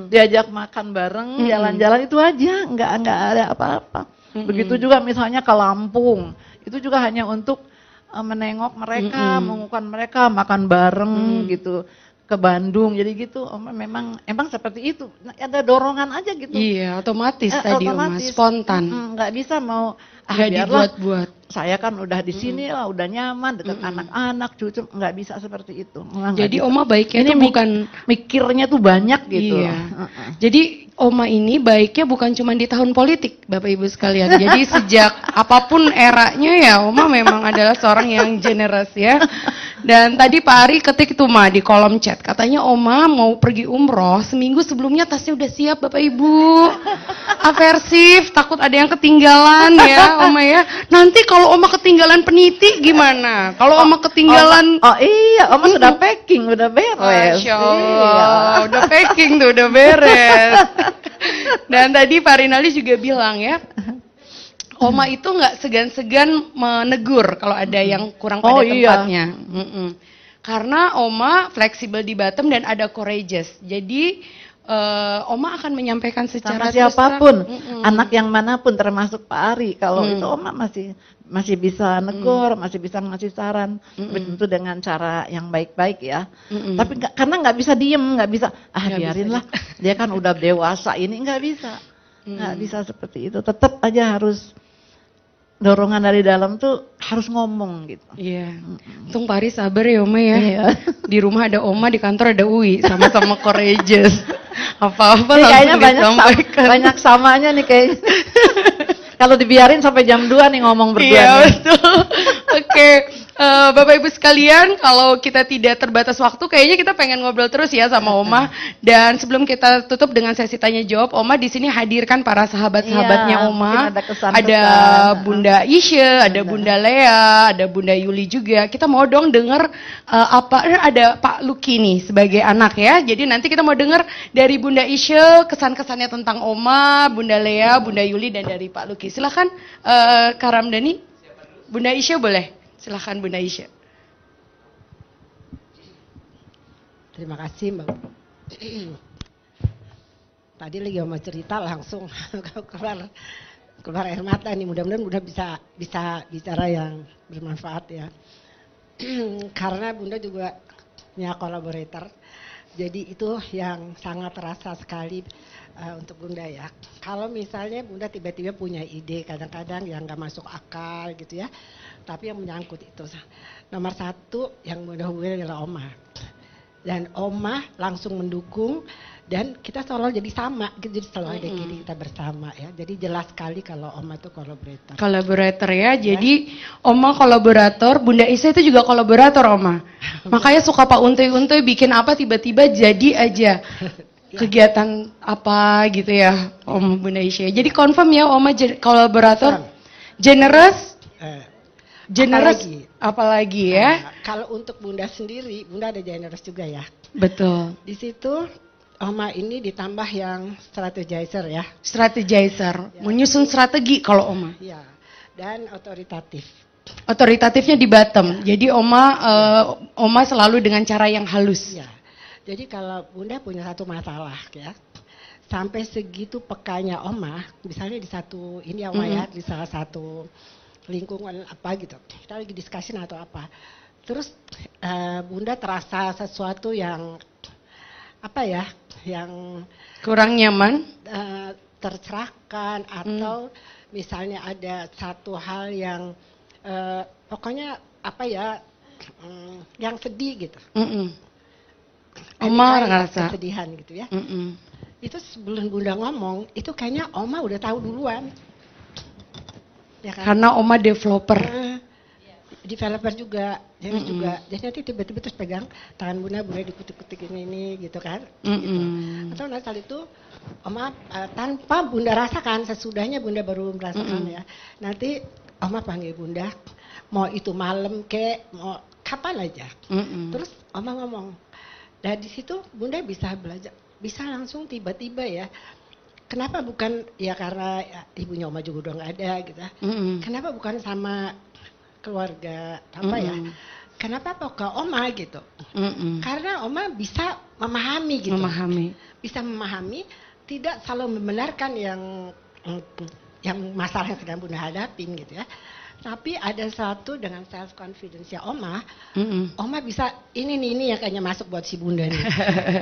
diajak makan bareng, jalan-jalan itu aja, nggak ada apa-apa. Begitu juga misalnya ke Lampung, itu juga hanya untuk menengok mereka, mengukuhkan mereka, makan bareng gitu. Ke Bandung, jadi gitu Oma emang seperti itu. Nah, ada dorongan aja gitu. Iya, otomatis tadi Oma, spontan. Nggak bisa mau biarlah dibuat-buat. Saya kan udah di sini lah, udah nyaman dekat anak-anak, cucu, nggak bisa seperti itu. Jadi Oma baiknya ini itu bukan mikirnya tuh banyak gitu. Iya. Jadi Oma ini baiknya bukan cuma di tahun politik, Bapak Ibu sekalian. Jadi sejak apapun eranya ya, Oma memang adalah seorang yang generous ya. Dan tadi Pak Ari ketik tuh di kolom chat, katanya Oma mau pergi umroh, seminggu sebelumnya tasnya udah siap Bapak Ibu. Aversif, takut ada yang ketinggalan ya Oma ya. Nanti kalau Oma ketinggalan peniti gimana? Kalau Oma ketinggalan... iya, Oma sudah packing, udah beres. Masya Allah, udah packing tuh, udah beres. Dan tadi Pak Rinaldi juga bilang ya, Oma itu nggak segan-segan menegur kalau ada yang kurang pada tempatnya. Karena Oma fleksibel di Batam dan ada courageous. Jadi Oma akan menyampaikan secara sama siapapun, anak yang manapun termasuk Pak Ari. Kalau itu Oma masih bisa negur, masih bisa ngasih saran, tentu dengan cara yang baik-baik ya. Tapi karena nggak bisa diem, nggak bisa biarinlah, dia kan udah dewasa ini, nggak bisa seperti itu. Tetap aja harus dorongan dari dalam tuh harus ngomong gitu. Iya. Untung Pak Ari sabar ya Oma ya. Iya. Di rumah ada Oma, di kantor ada Uwi, sama-sama courageous. Apa-apa kayaknya disampaikan. banyak samanya nih kayaknya. Kalau dibiarin sampai jam 2 nih ngomong berdua. Iya betul. Oke. Bapak Ibu sekalian, kalau kita tidak terbatas waktu, kayaknya kita pengen ngobrol terus ya sama Oma. Dan sebelum kita tutup dengan sesi tanya jawab, Oma di sini hadirkan para sahabat-sahabatnya Oma. Ada Bunda Isya, ada Bunda Lea, ada Bunda Yuli juga. Kita mau dong dengar ada Pak Luki nih sebagai anak ya. Jadi nanti kita mau dengar dari Bunda Isya kesan-kesannya tentang Oma, Bunda Lea, Bunda Yuli, dan dari Pak Luki. Silakan Kak Ramdhani, Bunda Isya boleh. Silahkan Bunda Isya. Terima kasih Mbak. Tadi lagi mau cerita langsung keluar air mata nih. Mudah-mudahan Bunda bisa bicara yang bermanfaat ya. Karena Bunda juga punya kolaborator. Jadi itu yang sangat terasa sekali untuk Bunda ya. Kalau misalnya Bunda tiba-tiba punya ide kadang-kadang yang nggak masuk akal gitu ya. Tapi yang menyangkut itu nomor satu yang Bunda hubungi adalah Oma. Dan Oma langsung mendukung dan kita selalu jadi sama, jadi selalu ada kita bersama ya. Jadi jelas sekali kalau Oma itu kolaborator. Kolaborator ya, jadi Oma kolaborator, Bunda Isya itu juga kolaborator Oma. Makanya suka Pak Untuy bikin apa tiba-tiba jadi aja. kegiatan apa gitu ya, Oma Bunda Isya. Jadi confirm ya, Oma kolaborator, generous, generous, apalagi ya. Kalau untuk Bunda sendiri, Bunda ada generous juga ya. Betul. Di situ Oma ini ditambah yang strategizer ya. Strategizer, menyusun strategi kalau Oma. Ya, dan otoritatif. Otoritatifnya di bottom. Jadi Oma selalu dengan cara yang halus. Ya. Jadi kalau Bunda punya satu masalah ya, sampai segitu pekanya Oma, misalnya di satu ini ya Oma ya, di salah satu lingkungan apa gitu, kita lagi diskusi atau apa, terus Bunda terasa sesuatu yang apa ya, yang kurang nyaman, tercerahkan atau misalnya ada satu hal yang pokoknya apa ya, yang sedih gitu. Oma ngerasa kesedihan gitu ya. Itu sebelum Bunda ngomong, itu kayaknya Oma udah tahu duluan. Ya kan? Karena Oma developer. Developer juga, jadi juga. Jadi nanti tiba-tiba terus pegang tangan Bunda dikutik-kutik ini gitu kan. Gitu. Atau nanti kali itu Oma tanpa Bunda rasakan, sesudahnya Bunda baru merasakan ya. Nanti Oma panggil Bunda, mau itu malam kek, mau kapan aja. Terus Oma ngomong. Nah di situ Bunda bisa belajar, bisa langsung tiba-tiba ya. Kenapa bukan ya karena ya, ibunya Oma juga udah nggak ada gitu. Kenapa bukan sama keluarga apa ya? Kenapa ke Oma gitu? Karena Oma bisa memahami gitu. Bisa memahami, tidak selalu membenarkan yang masalah yang sedang Bunda hadapin gitu ya. Tapi ada satu dengan self confidence ya Oma, Oma bisa ini yang kayaknya masuk buat si Bunda nih,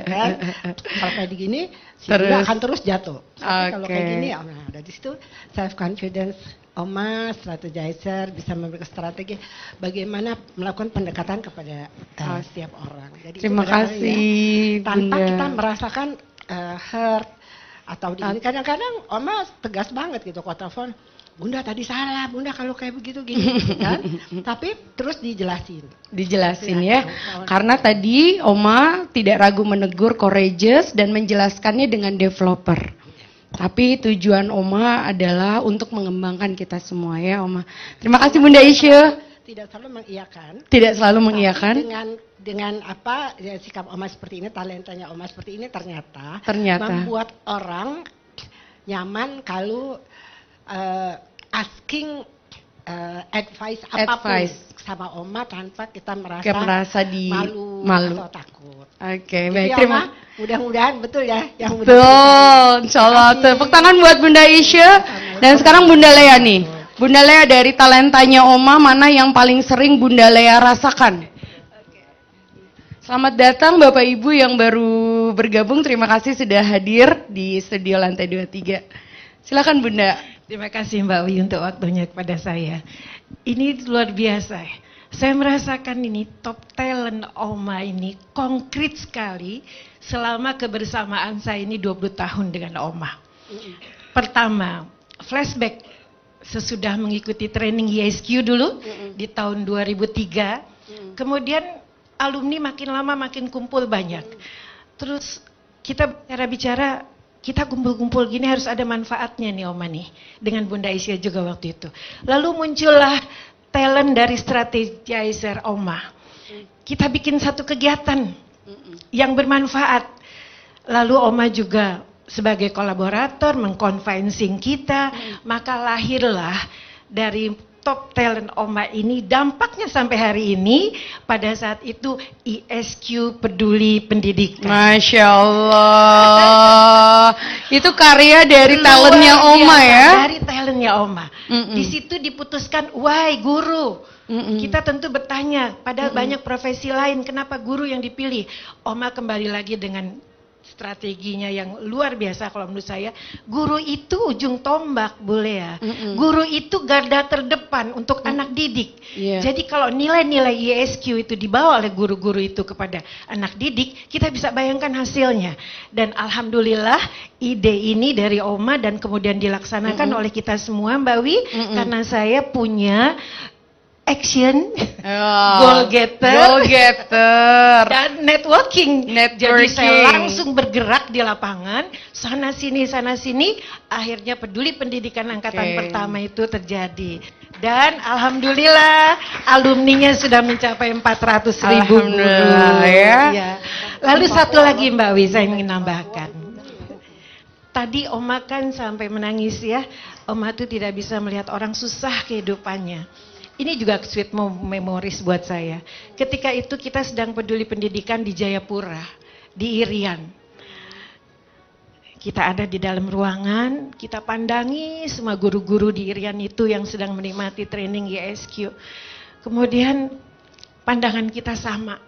kan? Kalau kayak gini, si Bunda akan terus jatuh. Tapi kalau kayak gini, nah dari situ self confidence Oma, strategizer, bisa memberikan strategi bagaimana melakukan pendekatan kepada setiap orang. Jadi terima kasih, ya, tanpa kita merasakan hurt atau ini. Kadang-kadang Oma tegas banget gitu kalau telepon. Bunda tadi salah, Bunda kalau kayak begitu gini kan. Tapi terus dijelasin ya. Karena tadi Oma tidak ragu menegur, courageous dan menjelaskannya dengan developer. Tapi tujuan Oma adalah untuk mengembangkan kita semua ya Oma. Terima kasih Bunda Isya. Tidak selalu mengiyakan. Tidak selalu mengiyakan. Dengan apa ya, sikap Oma seperti ini, talentanya Oma seperti ini ternyata membuat orang nyaman kalau asking advice apapun sama Oma tanpa kita merasa malu atau takut. Oke, baik. Terima. Mudah-mudahan betul ya yang betul. Insyaallah. Tepuk tangan buat Bunda Isya. Dan sekarang Bunda Lea nih. Bunda Lea dari talentanya Oma, mana yang paling sering Bunda Lea rasakan? Selamat datang Bapak Ibu yang baru bergabung. Terima kasih sudah hadir di studio lantai 23. Silakan Bunda. Terima kasih Mbak Wi untuk waktunya kepada saya. Ini luar biasa. Saya merasakan ini top talent Oma ini konkret sekali selama kebersamaan saya ini 20 tahun dengan Oma. Pertama, flashback sesudah mengikuti training ISQ dulu di tahun 2003. Kemudian alumni makin lama makin kumpul banyak. Terus kita bicara kita kumpul-kumpul gini harus ada manfaatnya nih Oma nih. Dengan Bunda Isya juga waktu itu. Lalu muncullah talent dari strategizer Oma. Kita bikin satu kegiatan yang bermanfaat. Lalu Oma juga sebagai kolaborator mengconvincing kita. Maka lahirlah dari top talent Oma ini dampaknya sampai hari ini pada saat itu ISQ peduli pendidikan. Masya Allah. Itu karya dari talentnya Oma ya? Dari talentnya Oma. Di situ diputuskan, why guru? Kita tentu bertanya, padahal banyak profesi lain, kenapa guru yang dipilih? Oma kembali lagi dengan strateginya yang luar biasa kalau menurut saya. Guru itu ujung tombak, boleh ya. Guru itu garda terdepan untuk anak didik. Jadi kalau nilai-nilai ISQ itu dibawa oleh guru-guru itu kepada anak didik, kita bisa bayangkan hasilnya. Dan alhamdulillah ide ini dari Oma dan kemudian dilaksanakan oleh kita semua Mbak Wi, karena saya punya action, Oh, goal getter, goal getter. dan networking. Jadi Networking. saya langsung bergerak di lapangan, sana sini, akhirnya peduli pendidikan angkatan Oke. pertama itu terjadi. Dan alhamdulillah alumninya sudah mencapai 400.000 guru. Alhamdulillah, ya. Iya. Lalu satu lagi Mbak Wi, saya ingin nambahkan. Tadi Oma kan sampai menangis ya. Oma tuh tidak bisa melihat orang susah kehidupannya. Ini juga sweet memories buat saya. Ketika itu kita sedang peduli pendidikan di Jayapura, di Irian. Kita ada di dalam ruangan, kita pandangi semua guru-guru di Irian itu yang sedang menikmati training YSQ. Kemudian pandangan kita sama.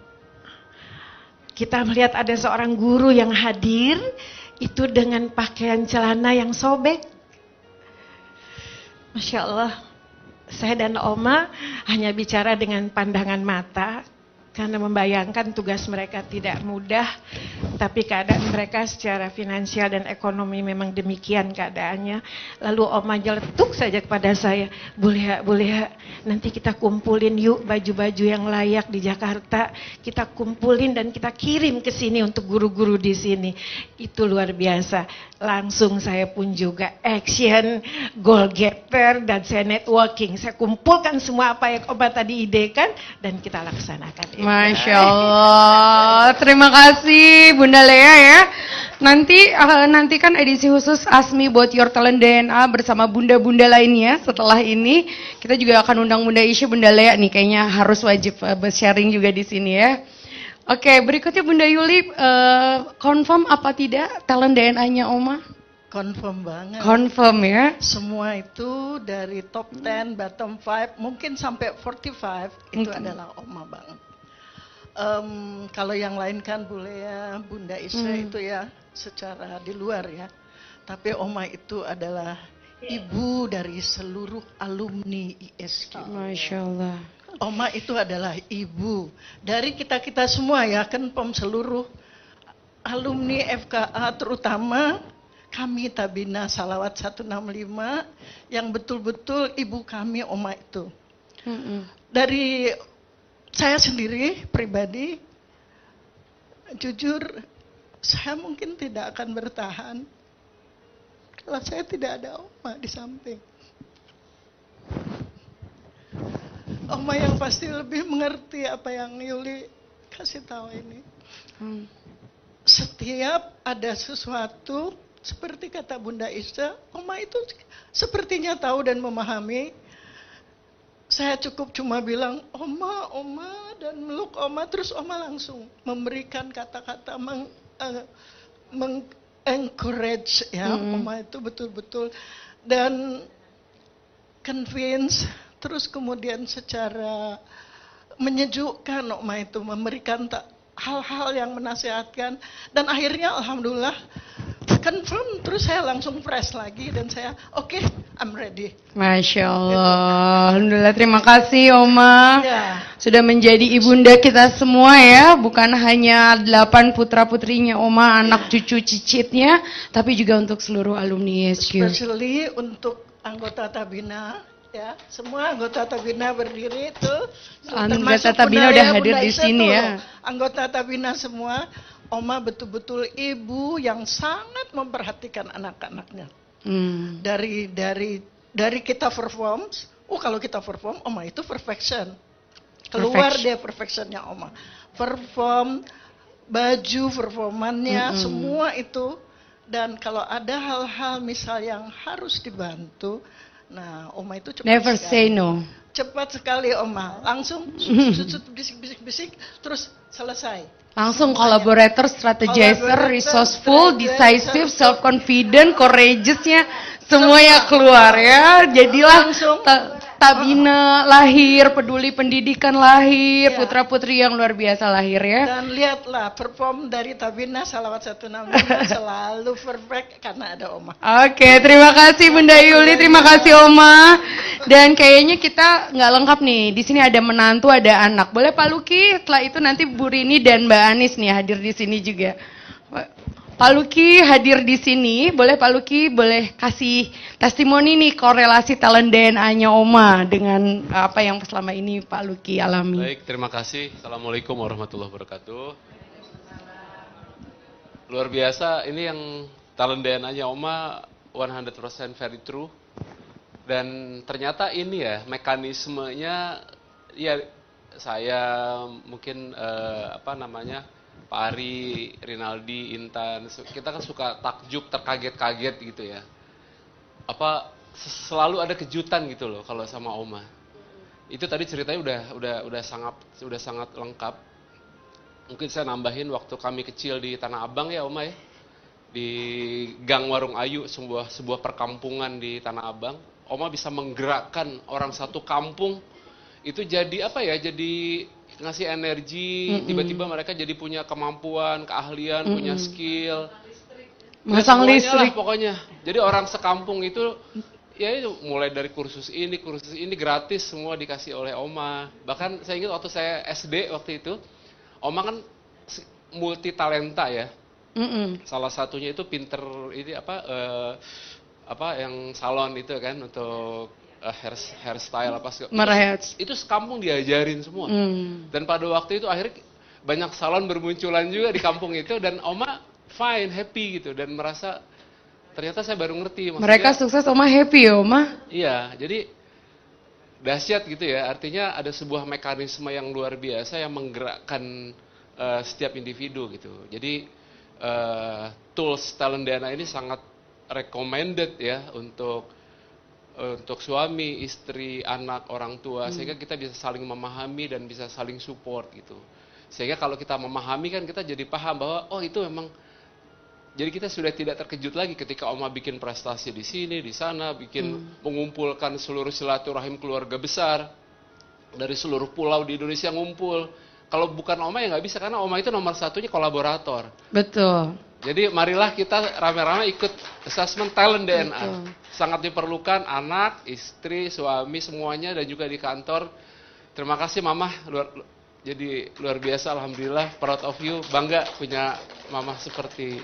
Kita melihat ada seorang guru yang hadir, itu dengan pakaian celana yang sobek. Masya Allah. Saya dan Oma hanya bicara dengan pandangan mata karena membayangkan tugas mereka tidak mudah, tapi keadaan mereka secara finansial dan ekonomi memang demikian keadaannya. Lalu Oma jeletuk saja kepada saya, boleh ya, nanti kita kumpulin yuk baju-baju yang layak di Jakarta, kita kumpulin dan kita kirim ke sini untuk guru-guru di sini. Itu luar biasa. Langsung saya pun juga action, goal getter, dan saya networking. Saya kumpulkan semua apa yang Oma tadi idekan dan kita laksanakan. Masya Allah, terima kasih Bunda Lea ya. Nanti kan edisi khusus Asmi About Your Talent DNA bersama bunda-bunda lainnya. Setelah ini kita juga akan undang Bunda Isya, Bunda Lea nih, kayaknya harus wajib sharing juga di sini ya. Oke, berikutnya Bunda Yuli, confirm apa tidak talent DNA-nya Oma? Confirm banget. Confirm ya. Semua itu dari top 10, bottom 5, mungkin sampai 45 itu adalah Oma banget. Kalau yang lain kan Bu Lea, Bunda Isra itu ya secara di luar ya. Tapi Oma itu adalah ibu dari seluruh alumni ISQ. Masya Allah. Oma itu adalah ibu dari kita-kita semua ya, kan seluruh alumni FKA, terutama kami Tabina Salawat 165 yang betul-betul ibu kami Oma itu. Dari saya sendiri pribadi, jujur saya mungkin tidak akan bertahan kalau saya tidak ada Oma di samping. Oma yang pasti lebih mengerti apa yang Yuli kasih tahu ini. Setiap ada sesuatu, seperti kata Bunda Isya, Oma itu sepertinya tahu dan memahami. Saya cukup cuma bilang, Oma, dan meluk Oma, terus Oma langsung memberikan kata-kata encourage ya, Oma itu betul-betul, dan convince. Terus kemudian secara menyejukkan Oma itu memberikan hal-hal yang menasihatkan. Dan akhirnya alhamdulillah confirm, terus saya langsung fresh lagi dan saya oke, I'm ready. Masya Allah, alhamdulillah, terima kasih Oma. Ya. Sudah menjadi ibunda kita semua ya, bukan hanya 8 putra-putrinya Oma, anak cucu cicitnya, tapi juga untuk seluruh alumni ISQ. Especially untuk anggota Tabina. Ya, semua anggota Tabina berdiri itu. Anggota Tabina udah hadir di sini ya. Anggota Tabina semua, Oma betul-betul ibu yang sangat memperhatikan anak-anaknya. Dari kita perform, kalau kita perform, Oma itu perfection. Keluar deh perfectionnya Oma. Perform, baju, performannya, semua itu. Dan kalau ada hal-hal misal yang harus dibantu, nah, Oma itu cepat Never sekali. say no. Cepat sekali Oma, langsung bisik-bisik, terus selesai. Langsung collaborator, strategizer, resourceful, decisive, self-confident, courageous-nya semuanya keluar ya. Jadilah Langsung. Tabina lahir, peduli pendidikan lahir, putra-putri yang luar biasa lahir ya. Dan lihatlah perform dari Tabina Salawat 165 selalu perfect karena ada Oma. Oke, terima kasih Bunda Yuli, terima kasih Oma. Dan kayaknya kita nggak lengkap nih. Di sini ada menantu, ada anak. Boleh Pak Luki? Setelah itu nanti Bu Rini dan Mbak Anis nih hadir di sini juga. Pak Luki hadir di sini. Boleh Pak Luki boleh kasih testimoni nih korelasi talent DNA-nya Oma dengan apa yang selama ini Pak Luki alami. Baik, terima kasih. Assalamualaikum warahmatullahi wabarakatuh. Luar biasa, ini yang talent DNA-nya Oma 100% very true. Dan ternyata ini ya mekanismenya, ya saya mungkin Pak Ari, Rinaldi, Intan, kita kan suka takjub, terkaget-kaget gitu ya. Selalu ada kejutan gitu loh kalau sama Oma. Itu tadi ceritanya udah sangat lengkap. Mungkin saya nambahin waktu kami kecil di Tanah Abang ya Oma ya. Di Gang Warung Ayu, sebuah perkampungan di Tanah Abang. Oma bisa menggerakkan orang satu kampung itu jadi jadi ngasih energi, tiba-tiba mereka jadi punya kemampuan, keahlian, punya skill. Masang listrik lah pokoknya. Jadi orang sekampung itu ya itu mulai dari kursus ini gratis semua dikasih oleh Oma. Bahkan saya ingat waktu saya SD waktu itu, Oma kan multi talenta ya. Salah satunya itu pinter ini yang salon itu kan untuk hairstyle itu sekampung diajarin semua. Dan pada waktu itu akhirnya banyak salon bermunculan juga di kampung itu dan Oma fine, happy gitu dan merasa ternyata saya baru ngerti maksudnya. Mereka sukses Oma happy ya Oma? Iya, jadi dahsyat gitu ya. Artinya ada sebuah mekanisme yang luar biasa yang menggerakkan setiap individu gitu. Jadi tools talent DNA ini sangat recommended ya untuk suami, istri, anak, orang tua, sehingga kita bisa saling memahami dan bisa saling support gitu. Sehingga kalau kita memahami kan kita jadi paham bahwa itu memang, jadi kita sudah tidak terkejut lagi ketika Oma bikin prestasi di sini, di sana, mengumpulkan seluruh silaturahim keluarga besar dari seluruh pulau di Indonesia ngumpul. Kalau bukan Oma ya nggak bisa karena Oma itu nomor satunya kolaborator. Betul. Jadi marilah kita rame-rame ikut assessment talent DNA. Betul. Sangat diperlukan anak, istri, suami, semuanya dan juga di kantor. Terima kasih Mama, jadi luar biasa, alhamdulillah, proud of you, bangga punya Mama seperti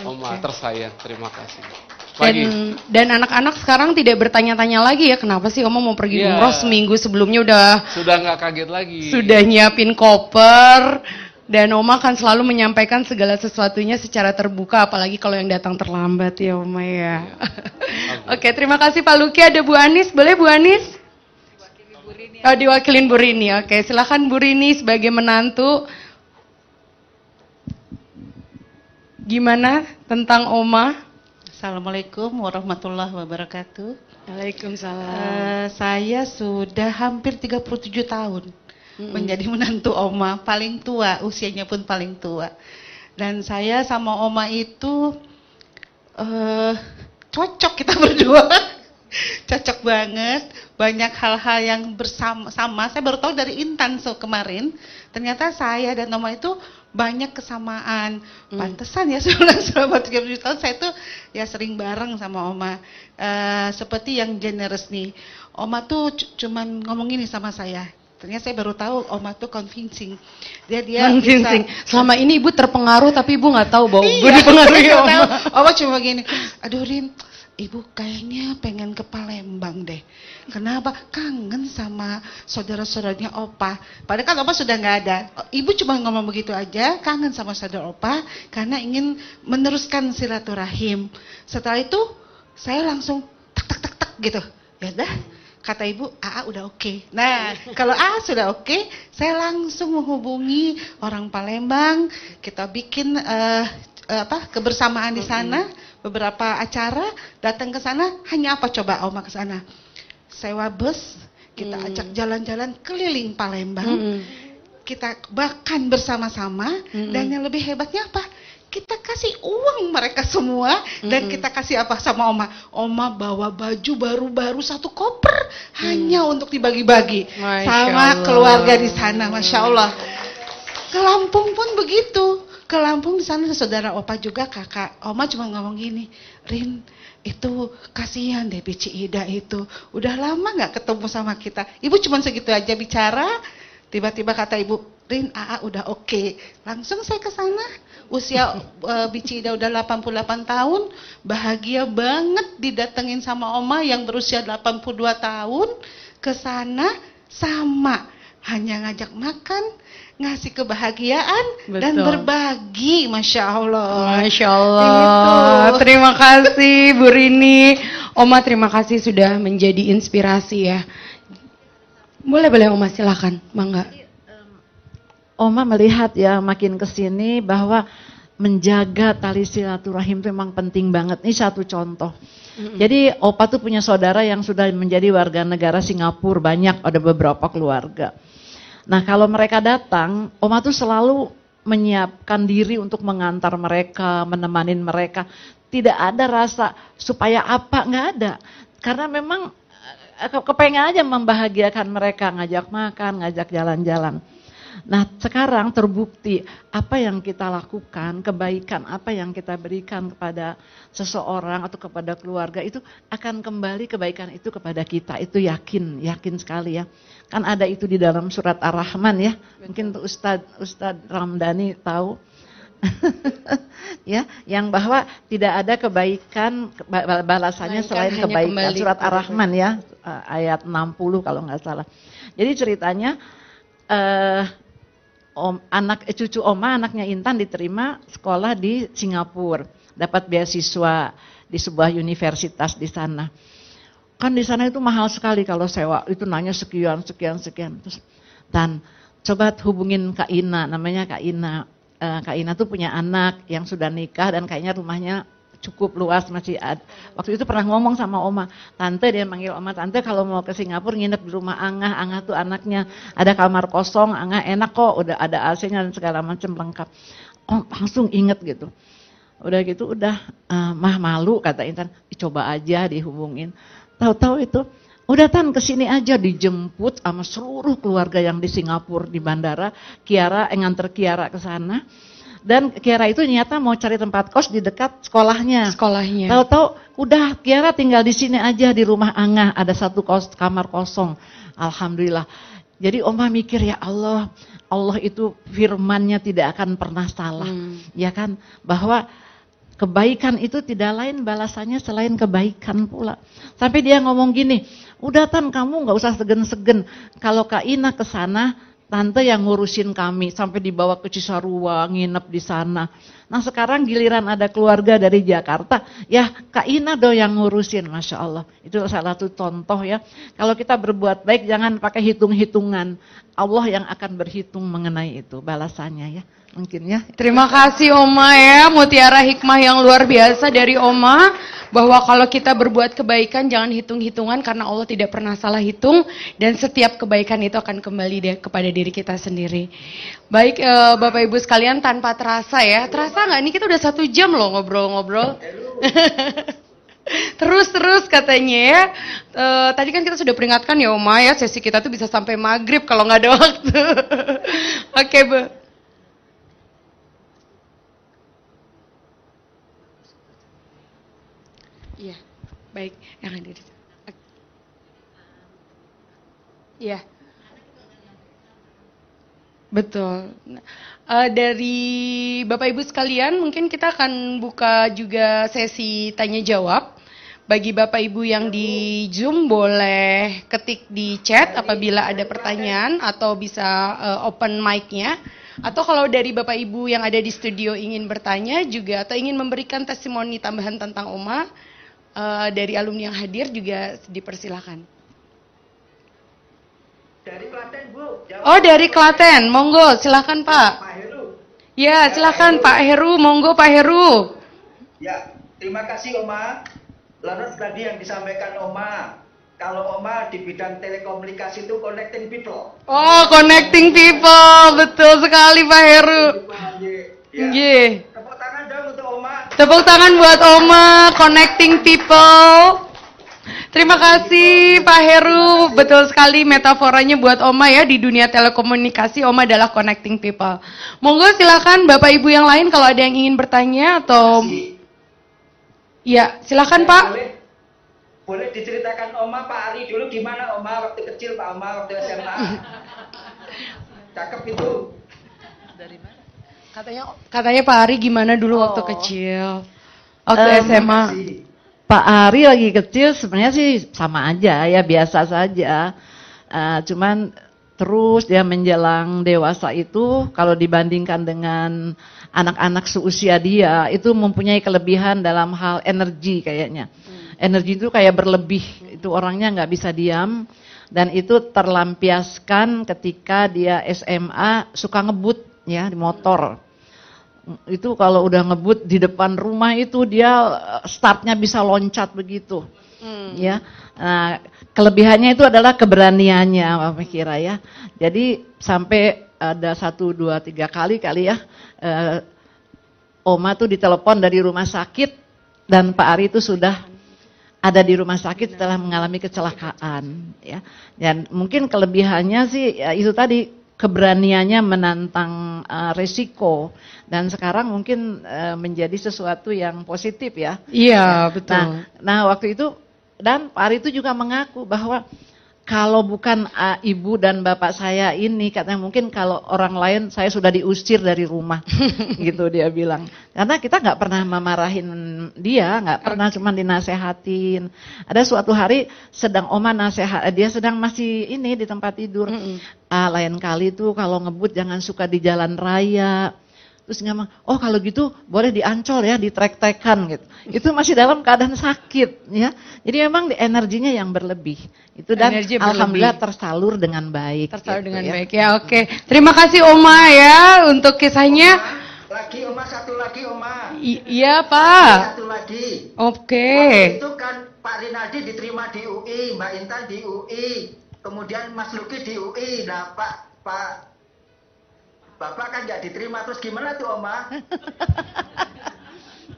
Oma tersayang. Terima kasih. Dan anak-anak sekarang tidak bertanya-tanya lagi ya kenapa sih Oma mau pergi umroh seminggu sebelumnya sudah nggak kaget lagi. Sudah nyiapin koper. Dan Oma akan selalu menyampaikan segala sesuatunya secara terbuka, apalagi kalau yang datang terlambat ya Oma ya. Oke, terima kasih Pak Luki. Ada Bu Anis, boleh Bu Anis? Diwakilin Bu Rini. Oke, silakan Bu Rini sebagai menantu. Gimana tentang Oma? Assalamualaikum warahmatullahi wabarakatuh. Waalaikumsalam. Saya sudah hampir 37 tahun. Menjadi menantu Oma, paling tua, usianya pun paling tua. Dan saya sama Oma itu cocok kita berdua. Cocok banget, banyak hal-hal yang sama. Saya baru tahu dari Intan kemarin, ternyata saya dan Oma itu banyak kesamaan. Pantesan ya selama 37 tahun saya tuh ya sering bareng sama Oma. Seperti yang generous nih, Oma tuh cuman ngomong gini sama saya. Ternyata saya baru tahu Oma tuh convincing. Dia convincing. Bisa, selama ini Ibu terpengaruh tapi Ibu nggak tahu bahwa Ibu dipengaruhi Oma. Oma cuma gini, aduh Rin, Ibu kayaknya pengen ke Palembang deh. Kenapa? Kangen sama saudara-saudaranya Opa. Padahal kan Opa sudah nggak ada. Ibu cuma ngomong begitu aja, kangen sama saudara Opa karena ingin meneruskan silaturahim. Setelah itu saya langsung tak gitu. Ya dah. Kata Ibu, AA udah oke. Nah, kalau AA sudah oke, saya langsung menghubungi orang Palembang. Kita bikin kebersamaan di sana, beberapa acara, datang ke sana. Hanya apa coba Oma ke sana? Sewa bus, kita ajak jalan-jalan keliling Palembang. Kita makan bersama-sama dan yang lebih hebatnya apa? Kita kasih uang mereka semua dan kita kasih apa sama Oma? Oma bawa baju baru-baru 1 koper hanya untuk dibagi-bagi sama keluarga di sana, Masya Allah. Ke Lampung pun begitu. Ke Lampung di sana saudara Opa juga kakak. Oma cuma ngomong gini, Rin, itu kasihan deh Bici Ida itu. Udah lama nggak ketemu sama kita. Ibu cuma segitu aja bicara. Tiba-tiba kata Ibu, Rin, AA udah oke. Langsung saya ke sana, usia Bici udah 88 tahun, bahagia banget didatengin sama Oma yang berusia 82 tahun ke sana sama hanya ngajak makan, ngasih kebahagiaan dan Betul. berbagi, Masya Allah. Masya Allah. Gitu. Terima kasih Bu Rini. Oma terima kasih sudah menjadi inspirasi ya. Boleh Oma silakan, mangga. Oma melihat ya makin kesini bahwa menjaga tali silaturahim itu memang penting banget. Ini satu contoh. Jadi Opa tuh punya saudara yang sudah menjadi warga negara Singapura, banyak, ada beberapa keluarga. Nah kalau mereka datang, Oma tuh selalu menyiapkan diri untuk mengantar mereka, menemanin mereka. Tidak ada rasa supaya apa, nggak ada. Karena memang kepengen aja membahagiakan mereka, ngajak makan, ngajak jalan-jalan. Nah sekarang terbukti apa yang kita lakukan, kebaikan apa yang kita berikan kepada seseorang atau kepada keluarga itu akan kembali kebaikan itu kepada kita. Itu yakin sekali ya. Kan ada itu di dalam surat Ar-Rahman ya. Mungkin Ustadz Ramdhani tahu. Ya, yang bahwa tidak ada kebaikan balasannya selain kebaikan. Kembali, Surat Ar-Rahman ya, ayat 60 kalau nggak salah. Jadi ceritanya cucu Oma, anaknya Intan diterima sekolah di Singapura, dapat beasiswa di sebuah universitas di sana. Kan di sana itu mahal sekali kalau sewa, itu nanya sekian. Terus, dan coba hubungin Kak Ina, namanya Kak Ina. Kak Ina tuh punya anak yang sudah nikah dan kayaknya rumahnya cukup luas, masih ada. Waktu itu pernah ngomong sama Oma, tante, dia manggil Oma, tante kalau mau ke Singapura nginep di rumah Angah tuh anaknya, ada kamar kosong, Angah enak kok, udah ada AC-nya dan segala macam lengkap. Oh langsung inget gitu. Udah gitu mah malu kata Intan, coba aja dihubungin. Tahu-tahu itu, udah Tan kesini aja, dijemput sama seluruh keluarga yang di Singapura di bandara, nganter Kiara ke sana. Dan Kiara itu nyata mau cari tempat kos di dekat sekolahnya. Tahu-tahu udah Kiara tinggal di sini aja di rumah Angah, ada satu kamar kosong. Alhamdulillah. Jadi Oma mikir ya Allah itu firman-Nya tidak akan pernah salah. Ya kan? Bahwa kebaikan itu tidak lain balasannya selain kebaikan pula. Sampai dia ngomong gini, udah Tan kamu nggak usah segen-segen. Kalau Kak Ina ke sana, tante yang ngurusin kami sampai dibawa ke Cisarua, nginep di sana. Nah sekarang giliran ada keluarga dari Jakarta, ya Kak Ina dong yang ngurusin, Masya Allah. Itu salah satu contoh ya. Kalau kita berbuat baik jangan pakai hitung-hitungan. Allah yang akan berhitung mengenai itu balasannya ya. Mungkin ya. Terima kasih Oma ya, mutiara hikmah yang luar biasa dari Oma. Bahwa kalau kita berbuat kebaikan jangan hitung-hitungan karena Allah tidak pernah salah hitung. Dan setiap kebaikan itu akan kembali kepada diri kita sendiri. Baik Bapak Ibu sekalian, tanpa terasa ya. Terasa nggak? Ini kita udah 1 jam loh ngobrol-ngobrol. Terus katanya ya. Tadi kan kita sudah peringatkan ya Oma ya, sesi kita tuh bisa sampai maghrib kalau nggak ada waktu. Oke Bu. Iya, baik. Yang hadir. Iya. Betul. Dari Bapak Ibu sekalian, mungkin kita akan buka juga sesi tanya jawab. Bagi Bapak Ibu yang di Zoom boleh ketik di chat apabila ada pertanyaan atau bisa open mic-nya. Atau kalau dari Bapak Ibu yang ada di studio ingin bertanya juga atau ingin memberikan testimoni tambahan tentang Oma, dari alumni yang hadir juga dipersilakan. Dari Klaten Bu. Oh dari Klaten, monggo silakan Pak. Pak Heru. Ya silakan Pak Heru, monggo Pak Heru. Ya, terima kasih Oma. Lalu tadi yang disampaikan Oma, kalau Oma di bidang telekomunikasi itu connecting people. Oh connecting people, betul sekali Pak Heru. Ya. Tepuk tangan dong untuk Oma. Tepuk tangan buat Oma, connecting people. Terima kasih Pak Heru, betul sekali metaforanya buat Oma ya, di dunia telekomunikasi Oma adalah connecting people. Monggo silakan Bapak Ibu yang lain kalau ada yang ingin bertanya atau ya silakan Pak. Boleh diceritakan Oma Pak Ari dulu gimana Oma waktu kecil, Pak Oma waktu SMA. Cakep itu. Dari mana? Katanya Pak Ari gimana dulu waktu kecil? Waktu SMA. Pak Ari lagi kecil sebenarnya sih sama aja ya, biasa saja. Cuman terus dia menjelang dewasa itu kalau dibandingkan dengan anak-anak seusia dia itu mempunyai kelebihan dalam hal energi kayaknya. Energi itu kayak berlebih, itu orangnya nggak bisa diam dan itu terlampiaskan ketika dia SMA suka ngebut ya di motor. Itu kalau udah ngebut di depan rumah itu dia startnya bisa loncat begitu. Ya. Nah, kelebihannya itu adalah keberaniannya, Pak Kira ya. Jadi sampai ada 1, 2, 3 kali ya, Oma tuh ditelepon dari rumah sakit dan Pak Ari itu sudah ada di rumah sakit setelah mengalami kecelakaan. Ya. Dan mungkin kelebihannya sih ya, itu tadi keberaniannya menantang resiko dan sekarang mungkin menjadi sesuatu yang positif ya. Iya betul. Nah waktu itu dan Pak Ari itu juga mengaku bahwa kalau bukan ibu dan bapak saya ini, katanya mungkin kalau orang lain saya sudah diusir dari rumah, gitu dia bilang. Karena kita nggak pernah memarahin dia, nggak pernah, cuma dinasehatin. Ada suatu hari sedang Oma nasehat, dia sedang masih ini di tempat tidur. Lain kali tuh kalau ngebut jangan suka di jalan raya. Terus ngomong, oh kalau gitu boleh diancol ya, ditrek-trekan gitu. Itu masih dalam keadaan sakit ya. Jadi memang energinya yang berlebih. Itu dan alhamdulillah tersalur dengan baik. Tersalur gitu, dengan ya. baik ya, oke. Terima kasih Oma ya untuk kisahnya. Lagi Oma, satu lagi Oma. Iya Pak. Satu lagi. Oke. Waktu itu kan Pak Rinaldi diterima di UI, Mbak Intan di UI, kemudian Mas Luki di UI. Nah Bapak kan nggak diterima, terus gimana tuh Oma?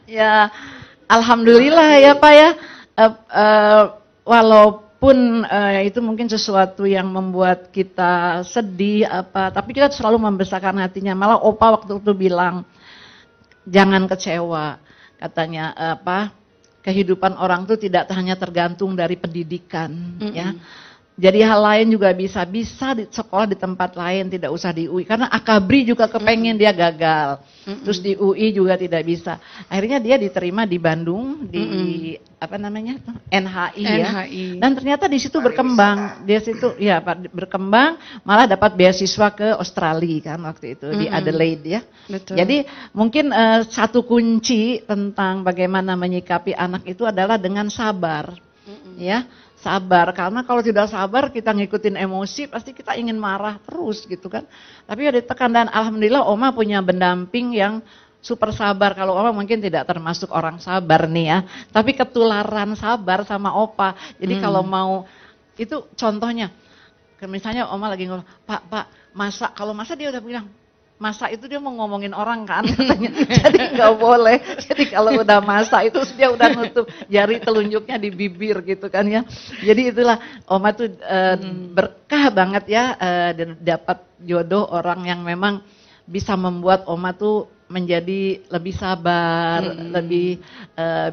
Ya, alhamdulillah ya Pak ya. Walaupun itu mungkin sesuatu yang membuat kita sedih tapi kita selalu membesarkan hatinya. Malah Opa waktu itu bilang jangan kecewa, katanya kehidupan orang itu tidak hanya tergantung dari pendidikan, ya. Jadi hal lain juga bisa di sekolah di tempat lain, tidak usah di UI. Karena Akabri juga kepengen dia gagal. Terus di UI juga tidak bisa. Akhirnya dia diterima di Bandung, di NHI ya. Dan ternyata di situ berkembang. Dia situ ya berkembang, malah dapat beasiswa ke Australia kan waktu itu di Adelaide ya. Betul. Jadi mungkin satu kunci tentang bagaimana menyikapi anak itu adalah dengan sabar. Ya. Sabar, karena kalau tidak sabar kita ngikutin emosi pasti kita ingin marah terus gitu kan. Tapi ya ditekan dan alhamdulillah Oma punya pendamping yang super sabar. Kalau Oma mungkin tidak termasuk orang sabar nih ya, tapi ketularan sabar sama Opa. Jadi kalau mau itu contohnya, misalnya Oma lagi ngomong, Pak masak, kalau masak dia udah bilang masak itu dia mau ngomongin orang kan katanya, jadi nggak boleh. Jadi kalau udah masak itu dia udah nutup jari telunjuknya di bibir gitu kan ya. Jadi itulah Oma tuh berkah banget ya dan dapat jodoh orang yang memang bisa membuat Oma tuh menjadi lebih sabar, lebih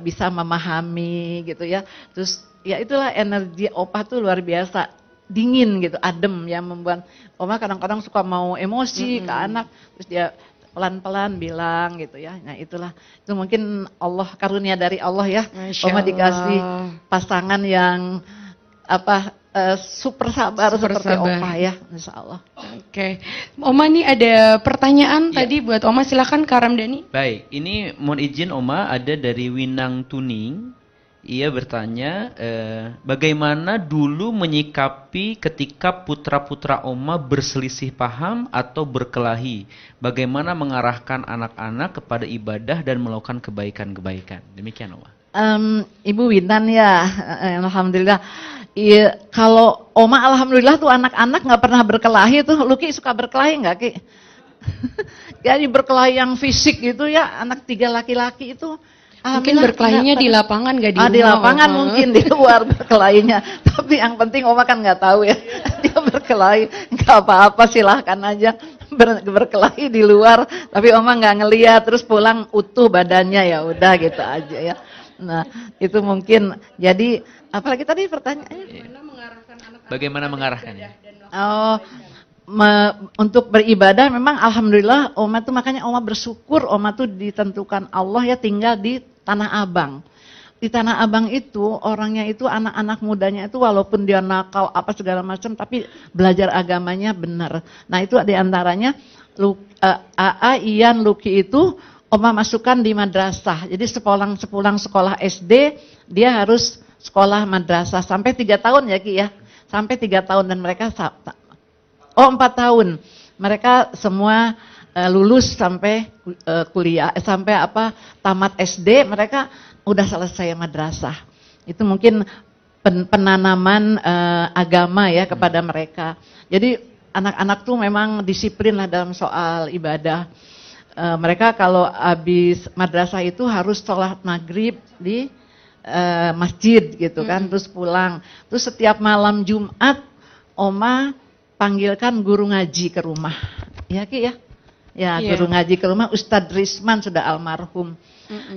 bisa memahami gitu ya. Terus ya itulah energi Opa tuh luar biasa. Dingin gitu, adem ya, membuat Oma kadang-kadang suka mau emosi ke anak, terus dia pelan-pelan bilang gitu ya. Nah itulah, itu mungkin Allah, karunia dari Allah ya. Oma dikasih pasangan yang super sabar seperti Opa ya, insya Allah. Oke. Oma nih ada pertanyaan tadi buat Oma, silakan Kak Ramdhani. Baik, ini mohon izin Oma, ada dari Winang Tuning. Ia bertanya, bagaimana dulu menyikapi ketika putra-putra Oma berselisih paham atau berkelahi? Bagaimana mengarahkan anak-anak kepada ibadah dan melakukan kebaikan-kebaikan? Demikian Oma. Ibu Winan ya, alhamdulillah. Iya, kalau Oma alhamdulillah tuh anak-anak nggak pernah berkelahi tuh. Luki suka berkelahi nggak Ki? Jadi berkelahi yang fisik gitu ya, anak 3 laki-laki itu. Mungkin berkelahinya di lapangan, gak di rumah. Di lapangan mungkin, di luar berkelahinya. Tapi yang penting Oma kan nggak tahu ya. Dia berkelahi, nggak apa-apa, silahkan aja berkelahi di luar. Tapi Oma nggak ngeliat, terus pulang utuh badannya, ya udah gitu aja ya. Nah itu mungkin. Jadi apalagi tadi pertanyaannya? Bagaimana mengarahkannya? untuk beribadah memang alhamdulillah Oma tuh, makanya Oma bersyukur Oma tuh ditentukan Allah ya tinggal di Tanah Abang. Di Tanah Abang itu orangnya itu anak-anak mudanya itu walaupun dia nakal apa segala macam tapi belajar agamanya benar. Nah itu diantaranya AA, Ian, Luki itu Oma masukkan di madrasah. Jadi sepulang sekolah SD dia harus sekolah madrasah sampai 3 tahun ya Ki ya. Sampai 3 tahun dan mereka 4 tahun. Mereka semua lulus sampai kuliah, sampai tamat SD, mereka udah selesai madrasah. Itu mungkin penanaman agama ya kepada mereka. Jadi anak-anak tuh memang disiplin lah dalam soal ibadah. Mereka kalau habis madrasah itu harus sholat maghrib di masjid gitu kan, terus pulang. Terus setiap malam Jumat, Oma panggilkan guru ngaji ke rumah, ya Ki ya, guru ngaji ke rumah. Ustadz Risman sudah almarhum,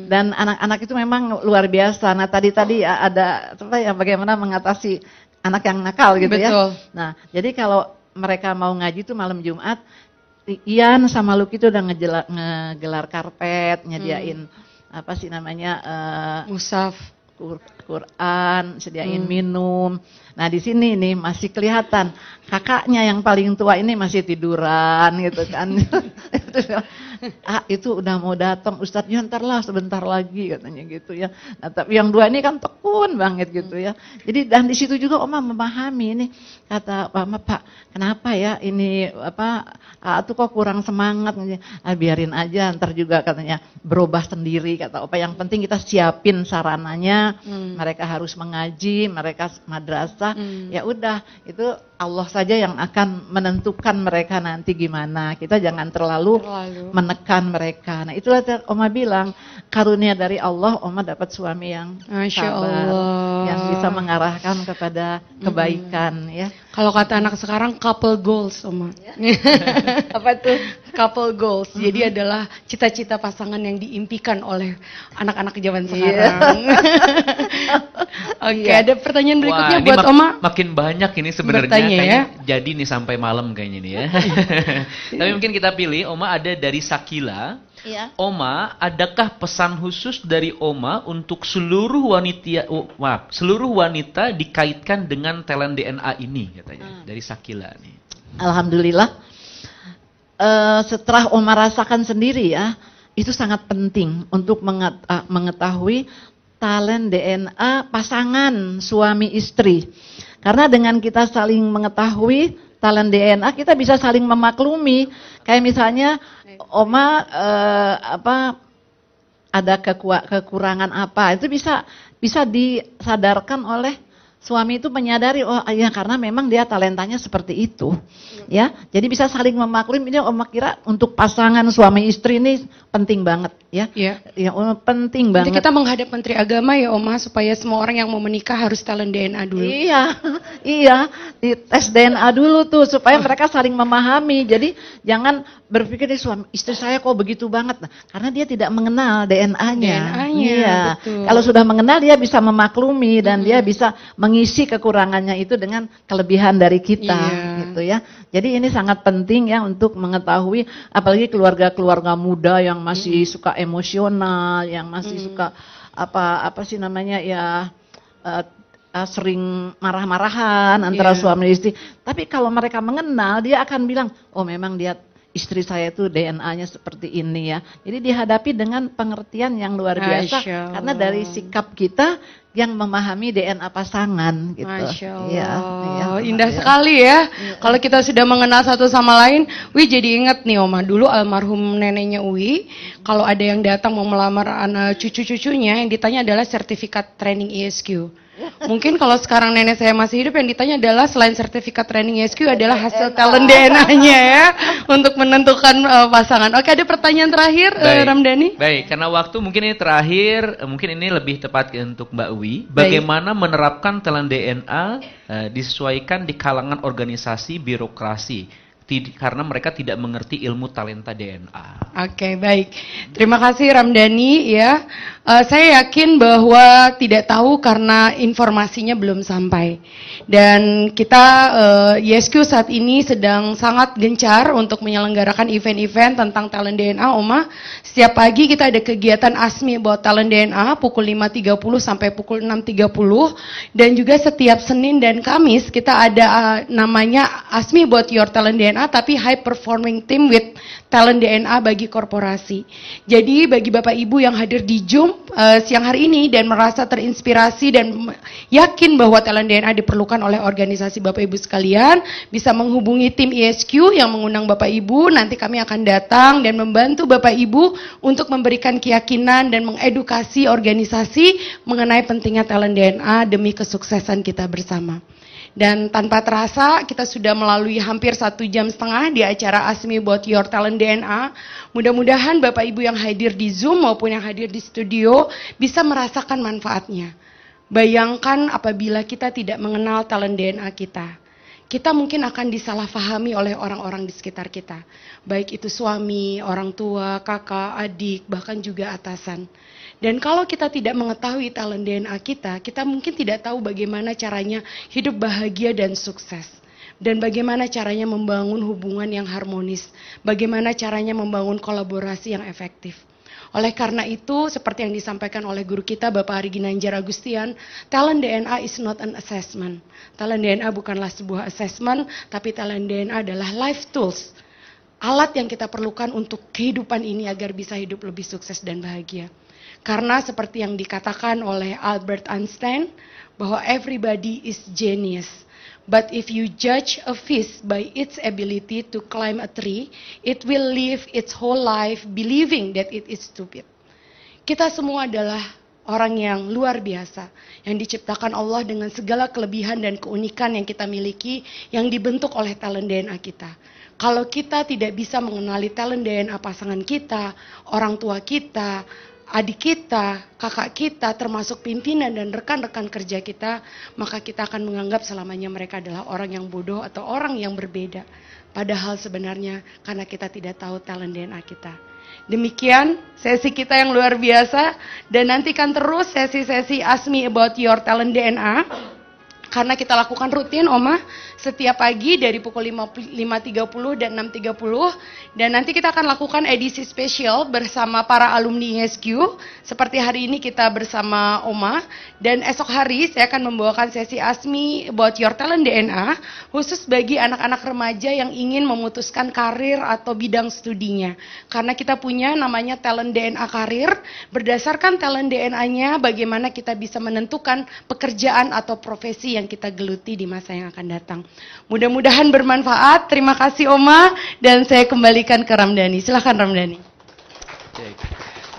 dan anak-anak itu memang luar biasa. Nah tadi ya ada ya bagaimana mengatasi anak yang nakal gitu. Betul. Ya. Nah jadi kalau mereka mau ngaji itu malam Jumat, Ian sama Luki itu udah ngegelar karpet, nyediain apa sih namanya mushaf, Quran, sediain minum. Nah di sini nih masih kelihatan kakaknya yang paling tua ini masih tiduran gitu kan. Itu udah mau datang Ustadznya, ntar lah sebentar lagi katanya gitu ya. Nah tapi yang dua ini kan tekun banget gitu ya. Jadi dan di situ juga Oma memahami ini, kata Mama, Pak kenapa ya ini tuh kok kurang semangat. Biarin aja ntar juga katanya berubah sendiri kata Opa. Yang penting kita siapin sarananya, mereka harus mengaji, mereka madrasah. Ya udah itu Allah saja yang akan menentukan mereka nanti gimana. Kita jangan terlalu menekan mereka. Nah itulah Oma bilang karunia dari Allah, Oma dapat suami yang sabar, yang bisa mengarahkan kepada kebaikan ya. Kalau kata anak sekarang couple goals Oma. Apa tuh? Couple goals. Jadi adalah cita-cita pasangan yang diimpikan oleh anak-anak zaman sekarang. Oke, ada pertanyaan berikutnya buat Oma. Makin banyak ini sebenarnya ya. Jadi nih sampai malam kayaknya nih ya. Tapi mungkin kita pilih Oma ada dari Sakila. Iya. Oma, adakah pesan khusus dari Oma untuk seluruh wanita dikaitkan dengan talent DNA ini katanya dari Sakila nih. Alhamdulillah. Setelah Oma rasakan sendiri ya, itu sangat penting untuk mengetahui talent DNA pasangan suami istri. Karena dengan kita saling mengetahui talent DNA, kita bisa saling memaklumi. Kayak misalnya Oma ada kekurangan apa, itu bisa disadarkan oleh suami itu, menyadari oh ya karena memang dia talentanya seperti itu. Ya, jadi bisa saling memaklumi. Ini Oma kira untuk pasangan suami istri ini penting banget ya. Iya. Ya, penting banget. Jadi kita menghadap Menteri Agama ya Oma, supaya semua orang yang mau menikah harus talent DNA dulu. Iya, di tes DNA dulu tuh supaya mereka saling memahami. Jadi jangan berpikir suami istri saya kok begitu banget, karena dia tidak mengenal DNA-nya. Iya. Betul. Kalau sudah mengenal dia bisa memaklumi dan dia bisa mengisi kekurangannya itu dengan kelebihan dari kita, gitu ya. Jadi ini sangat penting ya untuk mengetahui, apalagi keluarga-keluarga muda yang masih suka emosional, yang masih suka apa sih namanya ya sering marah-marahan antara suami istri. Tapi kalau mereka mengenal, dia akan bilang, oh memang dia istri saya itu DNA-nya seperti ini ya. Jadi dihadapi dengan pengertian yang luar biasa karena dari sikap kita yang memahami DNA pasangan gitu. Masya Allah. Iya, indah sekali ya. Kalau kita sudah mengenal satu sama lain, Wi jadi ingat nih Oma, dulu almarhum neneknya Wi, kalau ada yang datang mau melamar anak cucu-cucunya, yang ditanya adalah sertifikat training ISQ. Mungkin kalau sekarang nenek saya masih hidup, yang ditanya adalah selain sertifikat training ISQ adalah hasil talent DNA-nya ya untuk menentukan pasangan. Oke, ada pertanyaan terakhir Ramdhani? Baik, karena waktu mungkin ini terakhir, mungkin ini lebih tepat untuk Mbak Wi. Bagaimana menerapkan talent DNA disesuaikan di kalangan organisasi birokrasi karena mereka tidak mengerti ilmu talenta DNA. Oke, baik. Terima kasih Ramdhani ya. Saya yakin bahwa tidak tahu karena informasinya belum sampai. Dan kita YesQ saat ini sedang sangat gencar untuk menyelenggarakan event-event tentang talent DNA, Oma. Setiap pagi kita ada kegiatan ASMI About Talent DNA pukul 5.30 sampai pukul 6.30. Dan juga setiap Senin dan Kamis kita ada namanya ASMI About Your Talent DNA, tapi High Performing Team with Talent DNA bagi korporasi. Jadi bagi Bapak Ibu yang hadir di Zoom siang hari ini dan merasa terinspirasi dan yakin bahwa talent DNA diperlukan oleh organisasi Bapak Ibu sekalian, bisa menghubungi tim ISQ yang mengundang Bapak Ibu. Nanti kami akan datang dan membantu Bapak Ibu untuk memberikan keyakinan dan mengedukasi organisasi mengenai pentingnya talent DNA demi kesuksesan kita bersama. Dan tanpa terasa kita sudah melalui hampir 1,5 jam di acara ASMI About Your Talent DNA. Mudah-mudahan Bapak Ibu yang hadir di Zoom maupun yang hadir di studio bisa merasakan manfaatnya. Bayangkan apabila kita tidak mengenal talent DNA kita. Kita mungkin akan disalahfahami oleh orang-orang di sekitar kita. Baik itu suami, orang tua, kakak, adik, bahkan juga atasan. Dan kalau kita tidak mengetahui talent DNA kita, kita mungkin tidak tahu bagaimana caranya hidup bahagia dan sukses. Dan bagaimana caranya membangun hubungan yang harmonis. Bagaimana caranya membangun kolaborasi yang efektif. Oleh karena itu, seperti yang disampaikan oleh guru kita, Bapak Ari Ginanjar Agustian, talent DNA is not an assessment. Talent DNA bukanlah sebuah assessment, tapi talent DNA adalah life tools. Alat yang kita perlukan untuk kehidupan ini agar bisa hidup lebih sukses dan bahagia. Karena seperti yang dikatakan oleh Albert Einstein, bahwa everybody is genius. But if you judge a fish by its ability to climb a tree, it will live its whole life believing that it is stupid. Kita semua adalah orang yang luar biasa, yang diciptakan Allah dengan segala kelebihan dan keunikan yang kita miliki, yang dibentuk oleh talent DNA kita. Kalau kita tidak bisa mengenali talent DNA pasangan kita, orang tua kita, adik kita, kakak kita, termasuk pimpinan dan rekan-rekan kerja kita, maka kita akan menganggap selamanya mereka adalah orang yang bodoh atau orang yang berbeda. Padahal sebenarnya karena kita tidak tahu talent DNA kita. Demikian sesi kita yang luar biasa, dan nantikan terus sesi-sesi ASMI About Your Talent DNA. Karena kita lakukan rutin, Oma, setiap pagi dari pukul 5.30 dan 6.30. Dan nanti kita akan lakukan edisi spesial bersama para alumni ISQ. Seperti hari ini kita bersama Oma. Dan esok hari saya akan membawakan sesi ASMI About Your Talent DNA. Khusus bagi anak-anak remaja yang ingin memutuskan karir atau bidang studinya. Karena kita punya namanya talent DNA karir. Berdasarkan talent DNA-nya bagaimana kita bisa menentukan pekerjaan atau profesi yang kita geluti di masa yang akan datang. Mudah-mudahan bermanfaat. Terima kasih Oma, dan saya kembalikan ke Ramdhani. Silakan Ramdhani.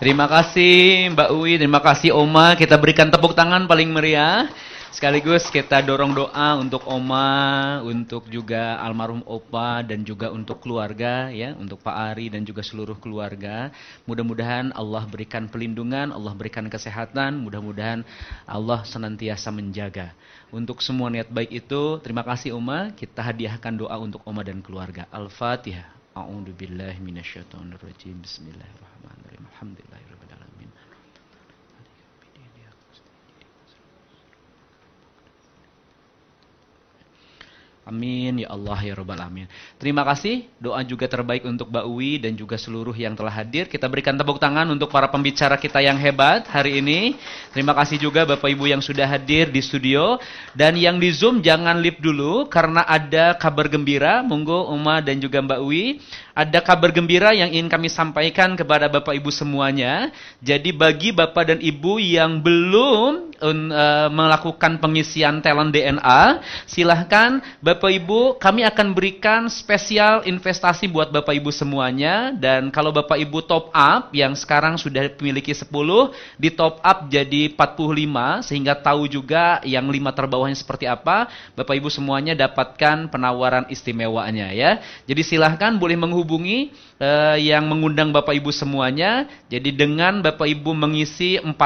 Terima kasih Mbak Uwi, terima kasih Oma. Kita berikan tepuk tangan paling meriah. Sekaligus kita dorong doa untuk Oma, untuk juga almarhum Opa, dan juga untuk keluarga, ya, untuk Pak Ari dan juga seluruh keluarga. Mudah-mudahan Allah berikan pelindungan, Allah berikan kesehatan, mudah-mudahan Allah senantiasa menjaga. Untuk semua niat baik itu, terima kasih Oma. Kita hadiahkan doa untuk Oma dan keluarga. Al-Fatihah. A'udzubillahi minasyaitonirrajim. Bismillahirrahmanirrahim. Alhamdulillahirabbil alamin. Amin ya Allah ya Rabbal Alamin. Terima kasih, doa juga terbaik untuk Mbak Uwi dan juga seluruh yang telah hadir. Kita berikan tepuk tangan untuk para pembicara kita yang hebat hari ini. Terima kasih juga Bapak Ibu yang sudah hadir di studio. Dan yang di Zoom jangan leave dulu karena ada kabar gembira. Monggo Uma dan juga Mbak Uwi. Ada kabar gembira yang ingin kami sampaikan kepada Bapak Ibu semuanya. Jadi bagi Bapak dan Ibu yang belum melakukan pengisian talent DNA, silahkan Bapak Ibu, kami akan berikan spesial investasi buat Bapak Ibu semuanya. Dan kalau Bapak Ibu top up, yang sekarang sudah memiliki 10, di top up jadi 45, sehingga tahu juga yang 5 terbawahnya seperti apa. Bapak Ibu semuanya dapatkan penawaran istimewanya ya. Jadi silahkan boleh menghubungi yang mengundang Bapak Ibu semuanya. Jadi dengan Bapak Ibu mengisi 45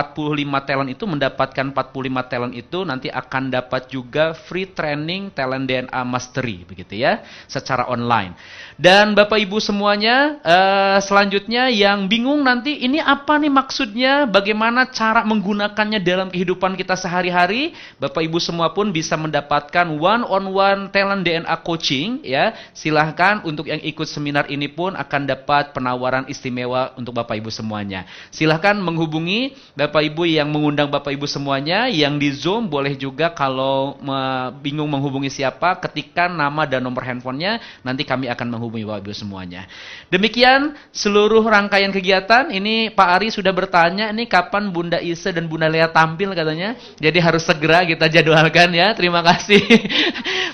talent itu, mendapatkan 45 talent itu, nanti akan dapat juga free training talent DNA mastery, begitu ya, secara online. Dan Bapak Ibu semuanya, selanjutnya yang bingung nanti ini apa nih maksudnya, bagaimana cara menggunakannya dalam kehidupan kita sehari-hari, Bapak Ibu semua pun bisa mendapatkan one-on-one talent DNA coaching ya. Silahkan untuk yang ikut seminar ini pun akan dapat penawaran istimewa untuk Bapak Ibu semuanya. Silahkan menghubungi Bapak Ibu yang mengundang Bapak Ibu semuanya, yang di Zoom boleh juga kalau bingung menghubungi siapa, ketikkan nama dan nomor handphonenya, nanti kami akan menghubungi Bapak Ibu semuanya. Demikian seluruh rangkaian kegiatan. Ini Pak Ari sudah bertanya, ini kapan Bunda Ise dan Bunda Lea tampil katanya. Jadi harus segera kita jadwalkan ya. Terima kasih.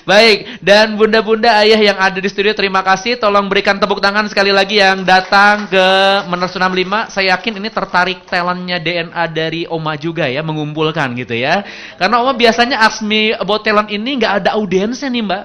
Baik, dan bunda-bunda ayah yang ada di studio, terima kasih. Tolong berikan tepuk tangan sekali lagi yang datang ke Menara 65. Saya yakin ini tertarik talentnya DNA dari Oma juga ya, mengumpulkan gitu ya. Karena Oma biasanya Asmi About Talent ini nggak ada audiensnya nih Mbak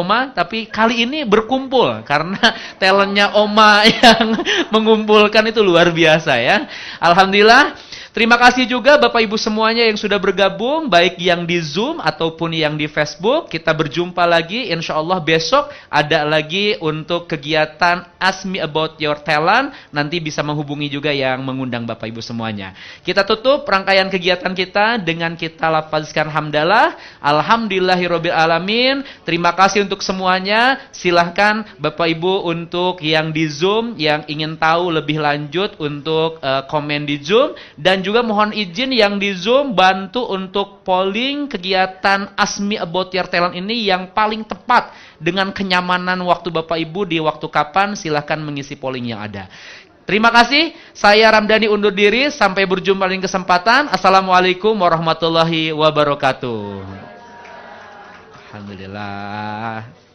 Oma, tapi kali ini berkumpul karena talentnya Oma yang mengumpulkan itu luar biasa ya. Alhamdulillah. Terima kasih juga Bapak Ibu semuanya yang sudah bergabung, baik yang di Zoom ataupun yang di Facebook. Kita berjumpa lagi, insya Allah besok ada lagi untuk kegiatan Ask Me About Your Talent. Nanti bisa menghubungi juga yang mengundang Bapak Ibu semuanya. Kita tutup rangkaian kegiatan kita dengan kita lafazkan hamdalah. Alhamdulillahirabbil alamin. Terima kasih untuk semuanya. Silahkan Bapak Ibu untuk yang di Zoom, yang ingin tahu lebih lanjut untuk komen di Zoom. Dan juga mohon izin yang di Zoom bantu untuk polling kegiatan Ask Me About Your Talent ini yang paling tepat dengan kenyamanan waktu Bapak Ibu di waktu kapan, silahkan mengisi polling yang ada. Terima kasih, saya Ramdhani undur diri, sampai berjumpa di kesempatan. Assalamualaikum warahmatullahi wabarakatuh. Alhamdulillah.